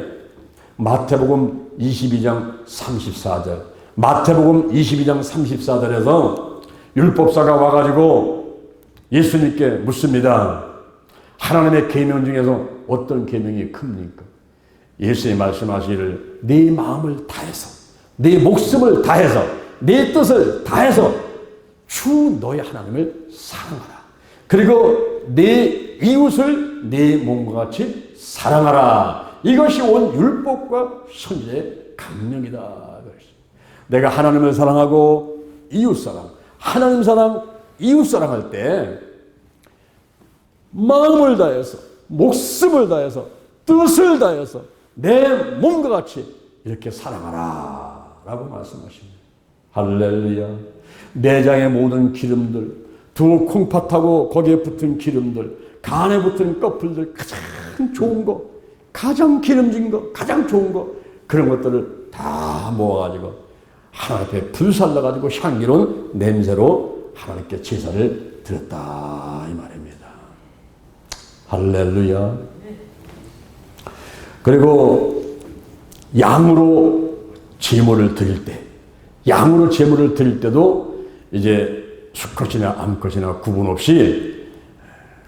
마태복음 22장 34절, 마태복음 22장 34절에서 율법사가 와가지고 예수님께 묻습니다. 하나님의 계명 중에서 어떤 계명이 큽니까? 예수님 말씀하시기를 네 마음을 다해서, 네 목숨을 다해서, 네 뜻을 다해서 주 너의 하나님을 사랑하라. 그리고 내 이웃을 내 몸과 같이 사랑하라. 이것이 온 율법과 선지자의 강령이다. 내가 하나님을 사랑하고 이웃 사랑, 하나님 사랑, 이웃 사랑할 때 마음을 다해서, 목숨을 다해서, 뜻을 다해서 내 몸과 같이 이렇게 사랑하라 라고 말씀하십니다. 할렐루야. 내장의 모든 기름들, 두 콩팥하고 거기에 붙은 기름들, 간에 붙은 꺼풀들, 가장 좋은 거, 가장 기름진 거, 가장 좋은 거, 그런 것들을 다 모아가지고 하나님 앞에 불살라가지고 향기로운 냄새로 하나님께 제사를 드렸다 이 말입니다. 할렐루야. 그리고 양으로 제물을 드릴 때, 양으로 제물을 드릴 때도 이제 수컷이나 암컷이나 구분 없이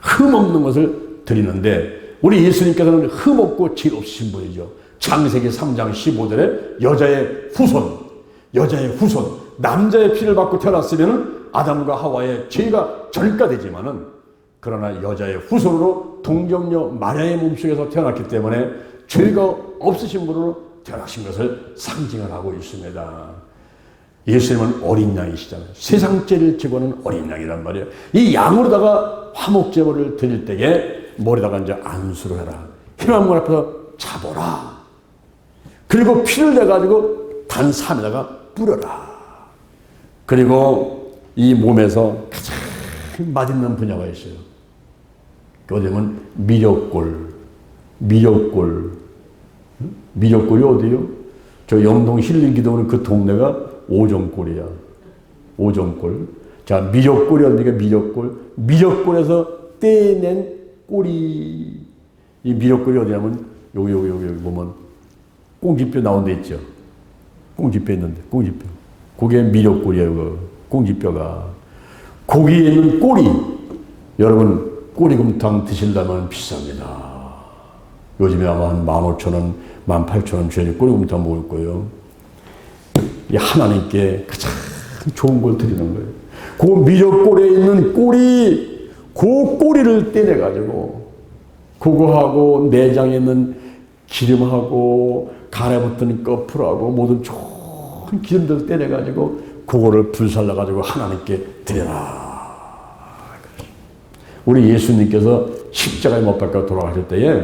흠없는 것을 드리는데, 우리 예수님께서는 흠없고 죄 없으신 분이죠. 창세기 3장 15절에 여자의 후손, 남자의 피를 받고 태어났으면 아담과 하와의 죄가 절가되지만은, 그러나 여자의 후손으로 동정녀 마리아의 몸속에서 태어났기 때문에 죄가 없으신 분으로 태어나신 것을 상징을 하고 있습니다. 예수님은 어린 양이시잖아요. 세상 죄를 지고 하는 어린 양이란 말이에요. 이 양으로다가 화목제물을 드릴 때에 머리다가 이제 안수를 해라. 회막문 앞에서 잡아라. 그리고 피를 내가지고 단 3에다가 뿌려라. 그리고 이 몸에서 가장 맛있는 분야가 있어요. 어디면 미력골이 어디요? 저 영동 힐링 기도는 그 동네가 오정골이야. 오정골. 자, 미력골이 어디가 미력골에서 떼낸 꼬리. 이 미력골이 어디냐면 여기 보면 꽁지뼈 나온 데 있죠. 꽁지뼈 있는데, 꽁지뼈. 그게 미력골이에요. 꽁지뼈가. 고기에 있는 꼬리. 여러분, 꼬리곰탕 드시려면 비쌉니다. 요즘에 아마 한 15,000원, 18,000원짜리 꼬리곰탕 먹을 거예요. 이 하나님께 가장 좋은 걸 드리는 거예요. 그 미력골에 있는 꼬리, 그 꼬리를 떼내가지고, 그거하고 내장에 있는 기름하고, 간에 붙은 꺼풀하고, 모든 좋은 기름들 떼내가지고, 그거를 불살라가지고 하나님께 드려라. 우리 예수님께서 십자가에 못 박혀 돌아가실 때에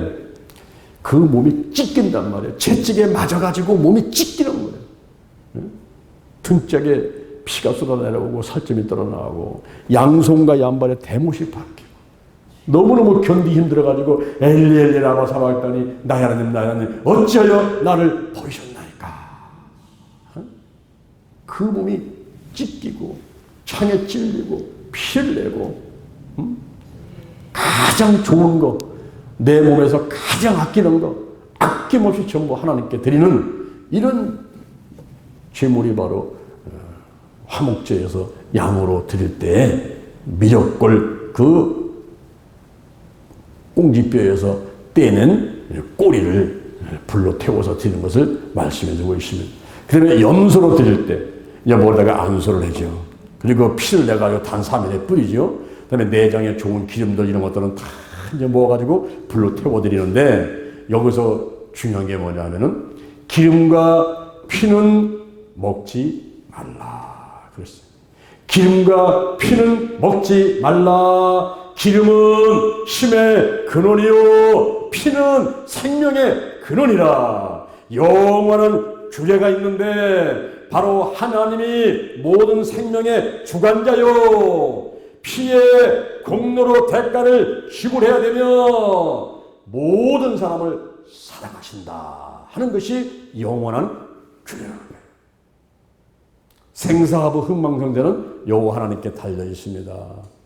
그 몸이 찢긴단 말이에요. 채찍에 맞아가지고 몸이 찢기는 거예요. 등짝에 피가 쏟아내려오고 살점이 떨어나오고 양손과 양발에 대못이 박히고 너무너무 견디기 힘들어가지고 엘리 라마 사박다니 나의 하나님 어찌하여 나를 버리셨나이까. 그 몸이 찢기고 창에 찔리고 피를 내고 가장 좋은 거, 내 몸에서 가장 아끼는 거 아낌없이 전부 하나님께 드리는 이런 제물이 바로 화목제에서 양으로 드릴 때 미적골 그 꽁지뼈에서 떼낸 꼬리를 불로 태워서 드리는 것을 말씀해주고 있습니다. 그 다음에 염소로 드릴 때 이제 뭐다가 안소를 하죠. 그리고 피를 내가지고 단 3일에 뿌리죠. 그 다음에 내장에 좋은 기름들 이런 것들은 다 이제 모아가지고 불로 태워드리는데 여기서 중요한 게 뭐냐면은 기름과 피는 먹지 말라 그랬어요. 기름과 피는 먹지 말라. 기름은 힘의 근원이요 피는 생명의 근원이라. 영원한 규례가 있는데 바로 하나님이 모든 생명의 주관자요 피의 공로로 대가를 지불해야 되며 모든 사람을 사랑하신다 하는 것이 영원한 규례라는 거예요. 생사하부 흥망성대는 여호와 하나님께 달려 있습니다.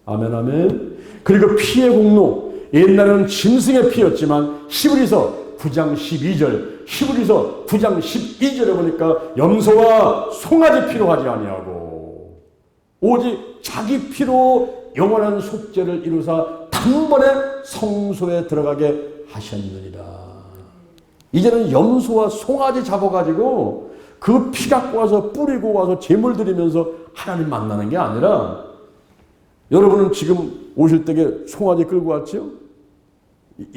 아멘 아멘. 그리고 피의 공로 옛날에는 짐승의 피였지만 히브리서 9장 12절 히브리서 9장 12절에 보니까 염소와 송아지 피로 하지 아니하고 오직 자기 피로 영원한 속죄를 이루사 단번에 성소에 들어가게 하셨느니라. 이제는 염소와 송아지 잡아가지고 그 피 갖고 와서 뿌리고 와서 제물 드리면서 하나님 만나는 게 아니라 여러분은 지금 오실 때에 송아지 끌고 왔죠?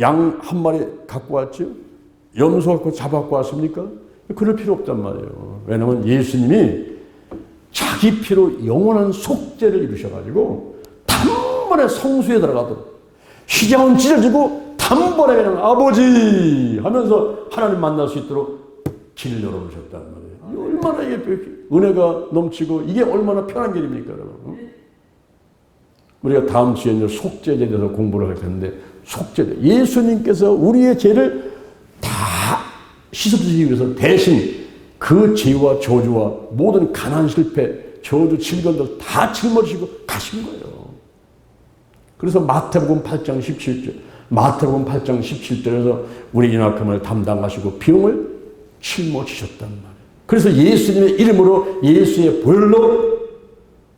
양 한 마리 갖고 왔죠? 염소 갖고 잡아갖고 왔습니까? 그럴 필요 없단 말이에요. 왜냐하면 예수님이 자기 피로 영원한 속죄를 이루셔가지고 단번에 성수에 들어가도록 휘장은 찢어지고 단번에 그냥 아버지 하면서 하나님 만날 수 있도록 길을 열어주셨단 말이에요. 얼마나 이게 은혜가 넘치고 이게 얼마나 편한 길입니까 여러분? 우리가 다음 주에 이제 속죄제에 대해서 공부를 할 텐데 속죄제 예수님께서 우리의 죄를 다 씻어주시기 위해서 대신 그 죄와 저주와 모든 가난 실패 저주 질병들 다 짊어지시고 가신 거예요. 그래서 마태복음 8장 17절에서 우리 연약함을 담당하시고 병을 짊어지셨단 말이에요. 그래서 예수님의 이름으로 예수의 보혈로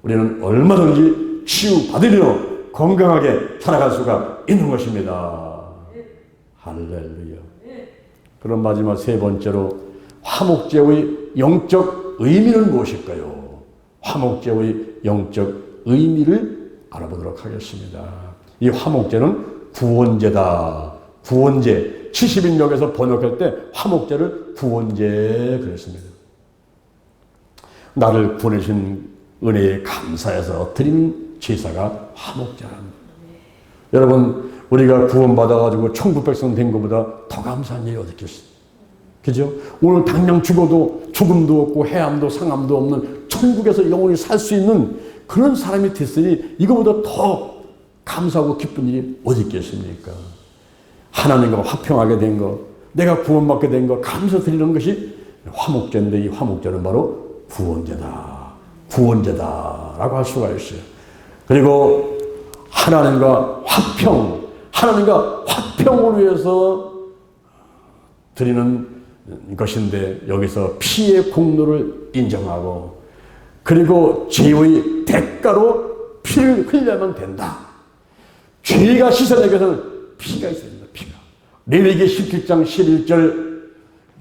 우리는 얼마든지 치유받으며 건강하게 살아갈 수가 있는 것입니다. 할렐루야. 그럼 마지막 세 번째로 화목제의 영적 의미는 무엇일까요? 화목제의 영적 의미를 알아보도록 하겠습니다. 이 화목제는 구원제다. 구원제. 70인역에서 번역할 때 화목제를 구원제 그랬습니다. 나를 구원해주신 은혜에 감사해서 드리는 제사가 화목제랍니다. 여러분 우리가 구원받아가지고 천국 백성 된 것보다 더 감사한 일이 어디 있겠어요? 그죠? 오늘 당장 죽어도 죽음도 없고 해함도 상함도 없는 천국에서 영원히 살 수 있는 그런 사람이 됐으니 이거보다 더 감사하고 기쁜 일이 어디 있겠습니까? 하나님과 화평하게 된 거, 내가 구원받게 된 거 감사드리는 것이 화목제인데 이 화목제는 바로 구원제다. 구원제다라고 할 수가 있어요. 그리고 하나님과 화평을 위해서 드리는 것인데 여기서 피의 공로를 인정하고 그리고 죄의 대가로 피를 흘려야만 된다. 죄가 씻어내기 위해서는 피가 있어야 된다. 피가. 레위기 17장 11절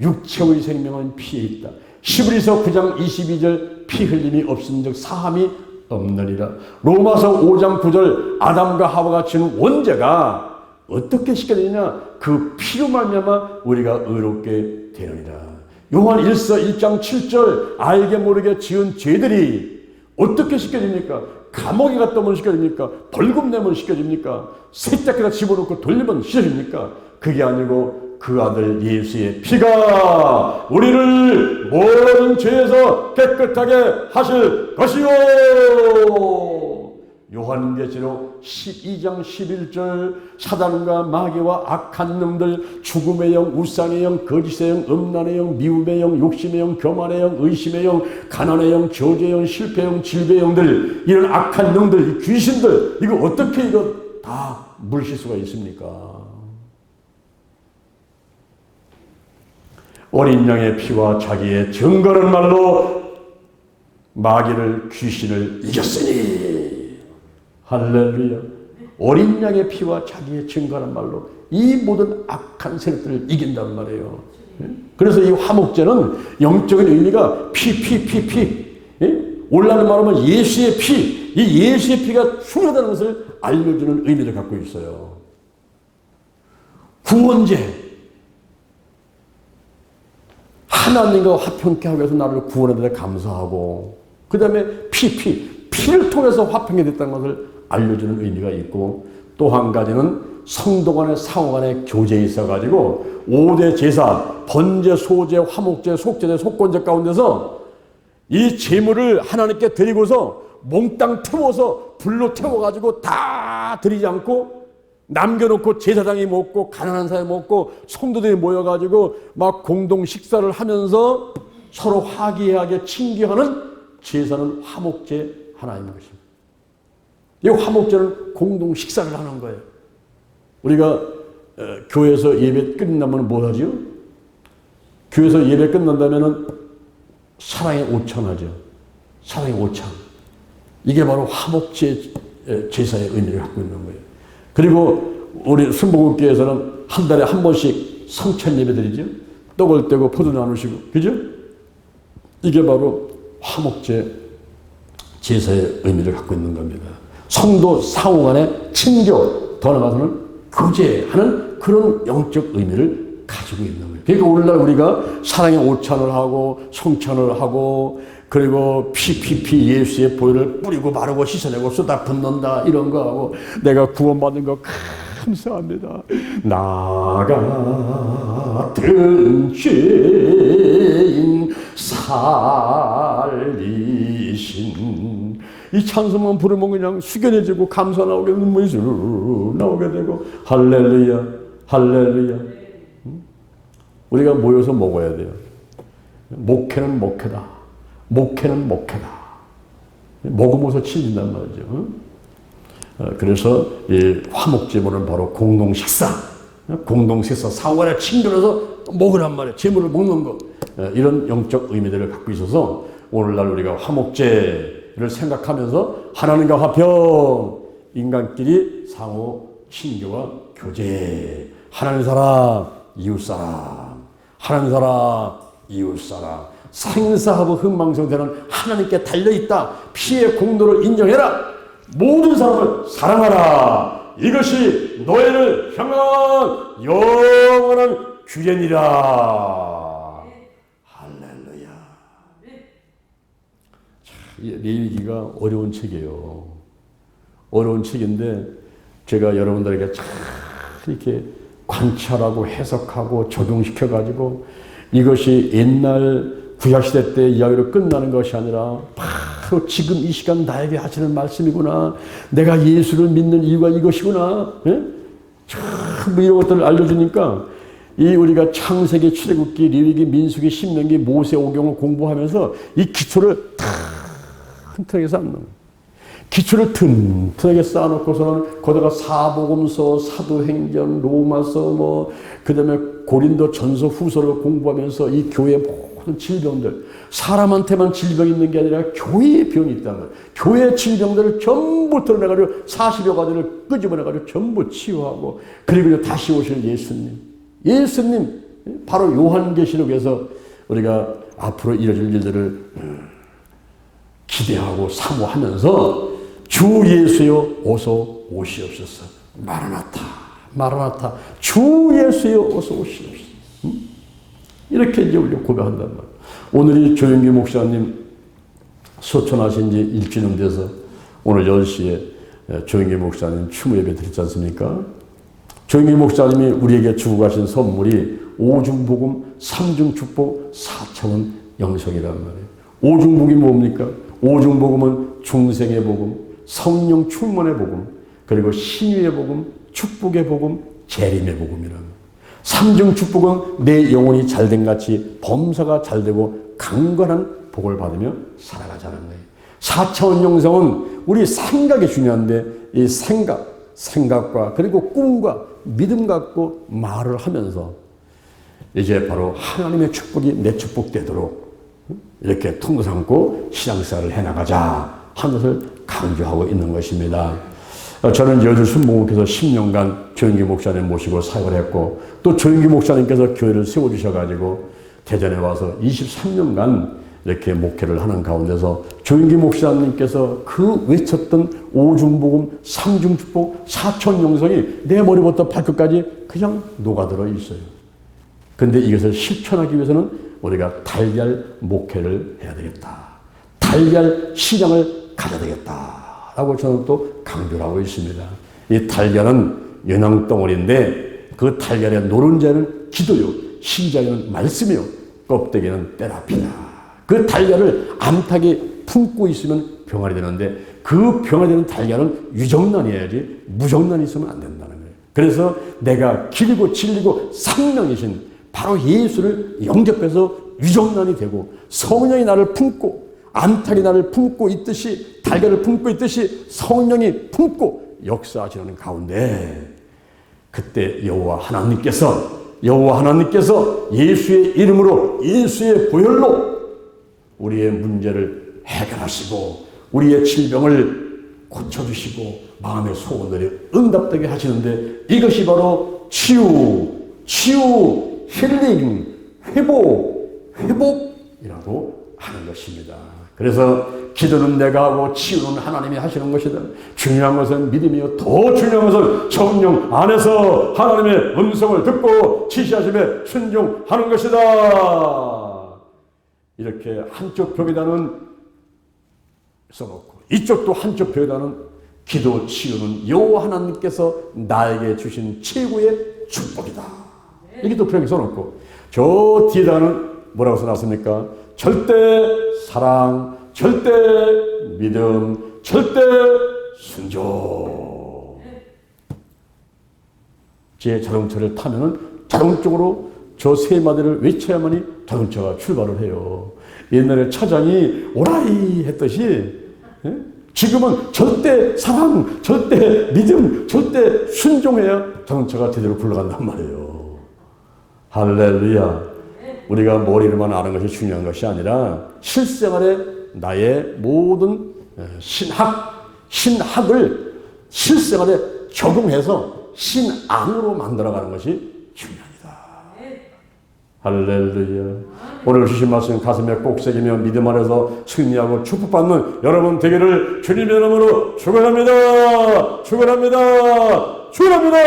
육체의 생명은 피에 있다. 히브리서 9장 22절 피 흘림이 없은즉 사함이 없느니라. 로마서 5장 9절 아담과 하와가 지는 원죄가 어떻게 씻겨지느냐? 그 피로 말미암아 우리가 의롭게 되느니라. 요한 1서 1장 7절 알게 모르게 지은 죄들이 어떻게 씻겨집니까? 감옥에 갔다 오면 씻겨집니까? 벌금 내면 씻겨집니까? 세탁기에다 집어넣고 돌리면 씻겨집니까? 그게 아니고 그 아들 예수의 피가 우리를 모든 죄에서 깨끗하게 하실 것이요. 요한계시록 12장 11절 사단과 마귀와 악한 놈들 죽음의 영, 우상의 영, 거짓의 영, 음란의 영, 미움의 영, 욕심의 영, 교만의 영, 의심의 영, 가난의 영, 저주의 영, 실패의 영, 질병의 영들 이런 악한 놈들, 귀신들 이거 어떻게 이거 다 물실 수가 있습니까? 어린 양의 피와 자기의 증거는 말로 마귀를 귀신을 이겼으니. 할렐루야. 어린 양의 피와 자기의 증거는 말로 이 모든 악한 세력들을 이긴단 말이에요. 그래서 이 화목제는 영적인 의미가 피. 올라는 말하면 예수의 피, 이 예수의 피가 중요하다는 것을 알려주는 의미를 갖고 있어요. 구원제, 하나님과 화평케 하기 위해서 나를 구원해 데 감사하고, 그 다음에 피를 통해서 화평이 됐다는 것을 알려주는 의미가 있고, 또 한 가지는 성도 간의 상호 간의 교제에 있어가지고 5대 제사, 번제, 소제, 화목제, 속제제, 속건제 가운데서 이 제물을 하나님께 드리고서 몽땅 태워서 불로 태워가지고 다 드리지 않고 남겨놓고 제사장이 먹고 가난한 사람이 먹고 성도들이 모여가지고 막 공동 식사를 하면서 서로 화기애애하게 친교하는 제사는 화목제 하나인 것입니다. 이 화목제는 공동 식사를 하는 거예요. 우리가 교회에서 예배 끝나면 뭐 하죠? 교회에서 예배 끝난다면은 사랑의 오찬하죠. 사랑의 오찬. 이게 바로 화목제 제사의 의미를 갖고 있는 거예요. 그리고 우리 순복음교회에서는 한 달에 한 번씩 성찬 예배 드리죠. 떡을 떼고 포도 나누시고, 그죠? 이게 바로 화목제 제사의 의미를 갖고 있는 겁니다. 성도 상호 간의 친교, 더 나아가서는 교제하는 그런 영적 의미를 가지고 있는 거예요. 그러니까 오늘날 우리가 사랑의 오찬을 하고 성찬을 하고 그리고 피 예수의 보혈을 뿌리고 바르고 씻어내고 쏟아 붓는다 이런 거 하고 내가 구원받는 거 감사합니다. 나 같은 죄인 살리신 이 찬송만 부르면 그냥 숙연해지고 감사 나오게 눈물이 쭉 나오게 되고 할렐루야 할렐루야. 우리가 모여서 먹어야 돼요. 목회는 목회다. 목회는 목회다. 먹으면서 친진단 말이죠. 그래서 이 화목제물은 바로 공동식사. 공동식사 상호간에 친교해서 먹으란 말이에요. 제물을 먹는 거. 이런 영적 의미들을 갖고 있어서 오늘날 우리가 화목제를 생각하면서 하나님과 화평, 인간끼리 상호 친교와 교제, 하나님 사랑, 이웃 사랑, 하나님 사랑, 이웃 사랑, 생사하고 흥망성쇠는 하나님께 달려있다. 피의 공로를 인정해라. 모든 사람을 사랑하라. 이것이 너희를 향한 영원한 규례니라. 할렐루야. 레위기가 어려운 책이에요. 어려운 책인데 제가 여러분들에게 잘 이렇게 관찰하고 해석하고 적용시켜가지고 이것이 옛날 구약시대 때 이야기로 끝나는 것이 아니라 바로 지금 이 시간 나에게 하시는 말씀이구나. 내가 예수를 믿는 이유가 이것이구나. 참 이런 것들을 알려주니까 이 우리가 창세기, 출애굽기, 레위기, 민수기, 신명기, 모세 오경을 공부하면서 이 기초를 튼튼하게 쌓는 거예요. 기초를 튼튼하게 쌓아놓고서는 거기다가 사복음서, 사도행전, 로마서, 그 다음에 고린도 전서, 후서를 공부하면서 이 교회의 모든 질병들, 사람한테만 질병이 있는 게 아니라 교회에 병이 있다는 거예요. 교회의 질병들을 전부 드러내가지고 40여 가지를 끄집어내가지고 전부 치유하고, 그리고 다시 오실 예수님, 바로 요한계시록에서 우리가 앞으로 이뤄질 일들을 기대하고 사모하면서 주 예수여 어서 오시옵소서. 마라나타 주 예수여 어서 오시옵소서. 이렇게 이제 우리가 고백한단 말이에요. 오늘이 조영기 목사님 소천하신 지 일주년 돼서 오늘 10시에 조영기 목사님 추모 예배 드렸지 않습니까? 조영기 목사님이 우리에게 주고 가신 선물이 오중복음, 삼중축복, 4차원 영성이란 말이에요. 오중복이 뭡니까? 오중복음은 중생의 복음, 성령 충만의 복음, 그리고 신유의 복음, 축복의 복음, 재림의 복음이라는 거예요. 삼중축복은 내 영혼이 잘된 같이 범사가 잘되고 강건한 복을 받으며 살아가자는 거예요. 4차원 영성은 우리 생각이 중요한데 이 생각과 그리고 꿈과 믿음 갖고 말을 하면서 이제 바로 하나님의 축복이 내 축복 되도록 이렇게 통삼고 신앙생활을 해나가자 하는 것을 강조하고 있는 것입니다. 저는 여주 순복음교회에서 10년간 조영기 목사님 모시고 사역을 했고, 또 조영기 목사님께서 교회를 세워주셔가지고 대전에 와서 23년간 이렇게 목회를 하는 가운데서 조영기 목사님께서 그 외쳤던 오중복음, 삼중축복, 사천영성이 내 머리부터 발끝까지 그냥 녹아들어 있어요. 근데 이것을 실천하기 위해서는 우리가 달걀 목회를 해야 되겠다. 달걀 신앙을 가져야 되겠다. 라고 저는 또 강조를 하고 있습니다. 이 달걀은 연황덩어리인데 그 달걀의 노른자는 기도요, 신자에는 말씀이요, 껍데기는 때라피다. 그 달걀을 암탉에 품고 있으면 병아리 되는데 그 병아리 되는 달걀은 유정란이어야지 무정란이 있으면 안 된다는 거예요. 그래서 내가 길고 진리고 생명이신 바로 예수를 영접해서 유정란이 되고 성령이 나를 품고 암탉이 나를 품고 있듯이 달걀을 품고 있듯이 성령이 품고 역사하시는 가운데 그때 여호와 하나님께서 예수의 이름으로 예수의 보혈로 우리의 문제를 해결하시고 우리의 질병을 고쳐주시고 마음의 소원들이 응답되게 하시는데 이것이 바로 치유, 힐링, 회복이라고 하는 것입니다. 그래서 기도는 내가 하고 치유는 하나님이 하시는 것이다. 중요한 것은 믿음이요, 더 중요한 것은 성령 안에서 하나님의 음성을 듣고 지시하심에 순종하는 것이다. 이렇게 한쪽 벽에다는 써놓고 이쪽도 한쪽 벽에다는 기도 치유는 여호와 하나님께서 나에게 주신 최고의 축복이다. 이렇게 또 벽에 써놓고 저 뒤에다는 뭐라고 써놨습니까? 절대 사랑, 절대 믿음, 절대 순종. 제 자동차를 타면은 자동적으로 저 세 마디를 외쳐야만이 자동차가 출발을 해요. 옛날에 차장이 오라이 했듯이 지금은 절대 사랑, 절대 믿음, 절대 순종해야 자동차가 제대로 굴러간단 말이에요. 할렐루야. 우리가 머리로만 아는 것이 중요한 것이 아니라 실생활에 나의 모든 신학을 실생활에 적용해서 신앙으로 만들어가는 것이 중요합니다. 할렐루야. 오늘 주신 말씀 가슴에 꼭 새기며 믿음 안에서 승리하고 축복받는 여러분 되기를 주님의 이름으로 축원합니다. 축원합니다. 축원합니다.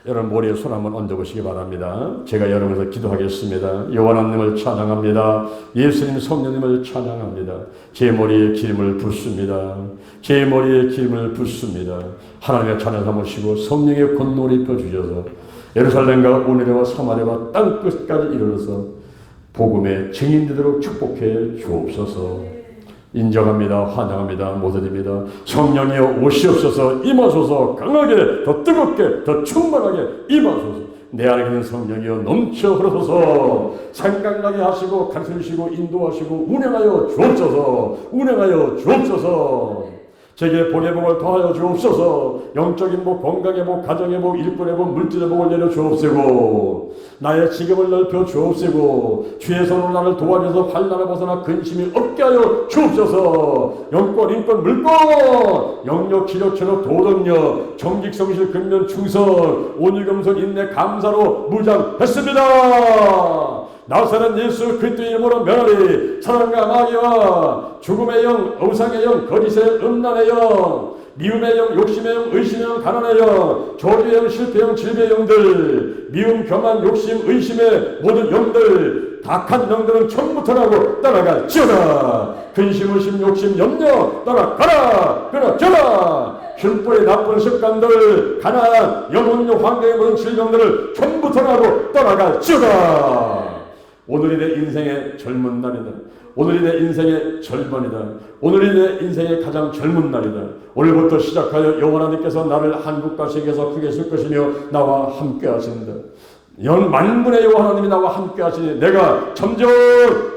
여러분 머리에 손 한번 얹어보시기 바랍니다. 제가 여러분에서 기도하겠습니다. 여호와 하나님을 찬양합니다. 예수님 성령님을 찬양합니다. 제 머리에 기름을 붓습니다. 제 머리에 기름을 붓습니다. 하나님의 찬양 삼으시고 성령의 권능을 입혀주셔서 예루살렘과 오네와 사마리아와 땅끝까지 이르러서 복음의 증인되도록 축복해 주옵소서. 인정합니다. 환영합니다. 모드립니다. 성령이여 오시옵소서. 임하소서. 강하게 더 뜨겁게 더 충만하게 임하소서. 내 안에 있는 성령이여 넘쳐 흐르소서. 생각나게 하시고 가르치시고 인도하시고 운행하여 주옵소서. 운행하여 주옵소서. 제게 복의 복을 더하여 주옵소서. 영적인 복, 건강의 복, 가정의 복, 일꾼의 복, 물질의 복을 내려 주옵시고 나의 지경을 넓혀 주옵시고 주의 손으로 나를 도와줘서 환난을 벗어나 근심이 없게 하여 주옵소서. 영권, 인권, 물권, 영력, 기력, 체력, 도덕력, 정직, 성실, 근면, 충성, 온유, 겸손, 인내, 감사로 무장했습니다. 나사렛 예수 그리스도의 이름으로 면하리. 사단과 마귀와 죽음의 영, 우상의 영, 거짓의 음란의 영, 미움의 영, 욕심의 영, 의심의 영, 가난의 영, 조류의 영, 실패의 영, 질비의 영들, 미움, 교만, 욕심, 의심의 모든 영들, 악한 영들은 처음부터라고 따라갈지어다. 근심, 의심, 욕심, 염려 따라가라. 끊어져라. 흉보의 나쁜 습관들, 가난, 영혼력, 환경의 모든 질병들을 처음부터라고 따라갈지어다. 오늘이 내 인생의 젊은 날이다. 오늘이 내 인생의 절반이다. 오늘이 내 인생의 가장 젊은 날이다. 오늘부터 시작하여 여호와 하나님께서 나를 한국과 세계에서 크게 쓸 것이며 나와 함께 하신다. 만군의 여호와 하나님이 나와 함께 하시니 내가 점점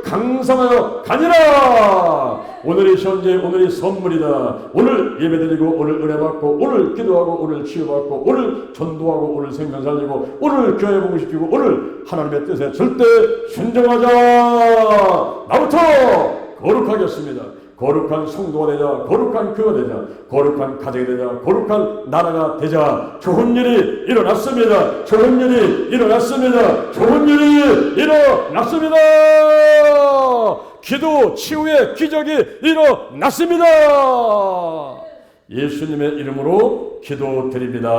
강성하여 가니라. 오늘이 현재, 오늘이 선물이다. 오늘 예배드리고, 오늘 은혜받고, 오늘 기도하고, 오늘 치유받고, 오늘 전도하고, 오늘 생명 살리고, 오늘 교회 보고 싶고, 오늘 하나님의 뜻에 절대 순종하자. 나부터 거룩하겠습니다. 거룩한 성도가 되자, 거룩한 교회가 되자, 거룩한 가정이 되자, 거룩한 나라가 되자. 좋은 일이 일어났습니다. 좋은 일이 일어났습니다. 좋은 일이 일어났습니다. 기도 치유의 기적이 일어났습니다. 예수님의 이름으로 기도드립니다.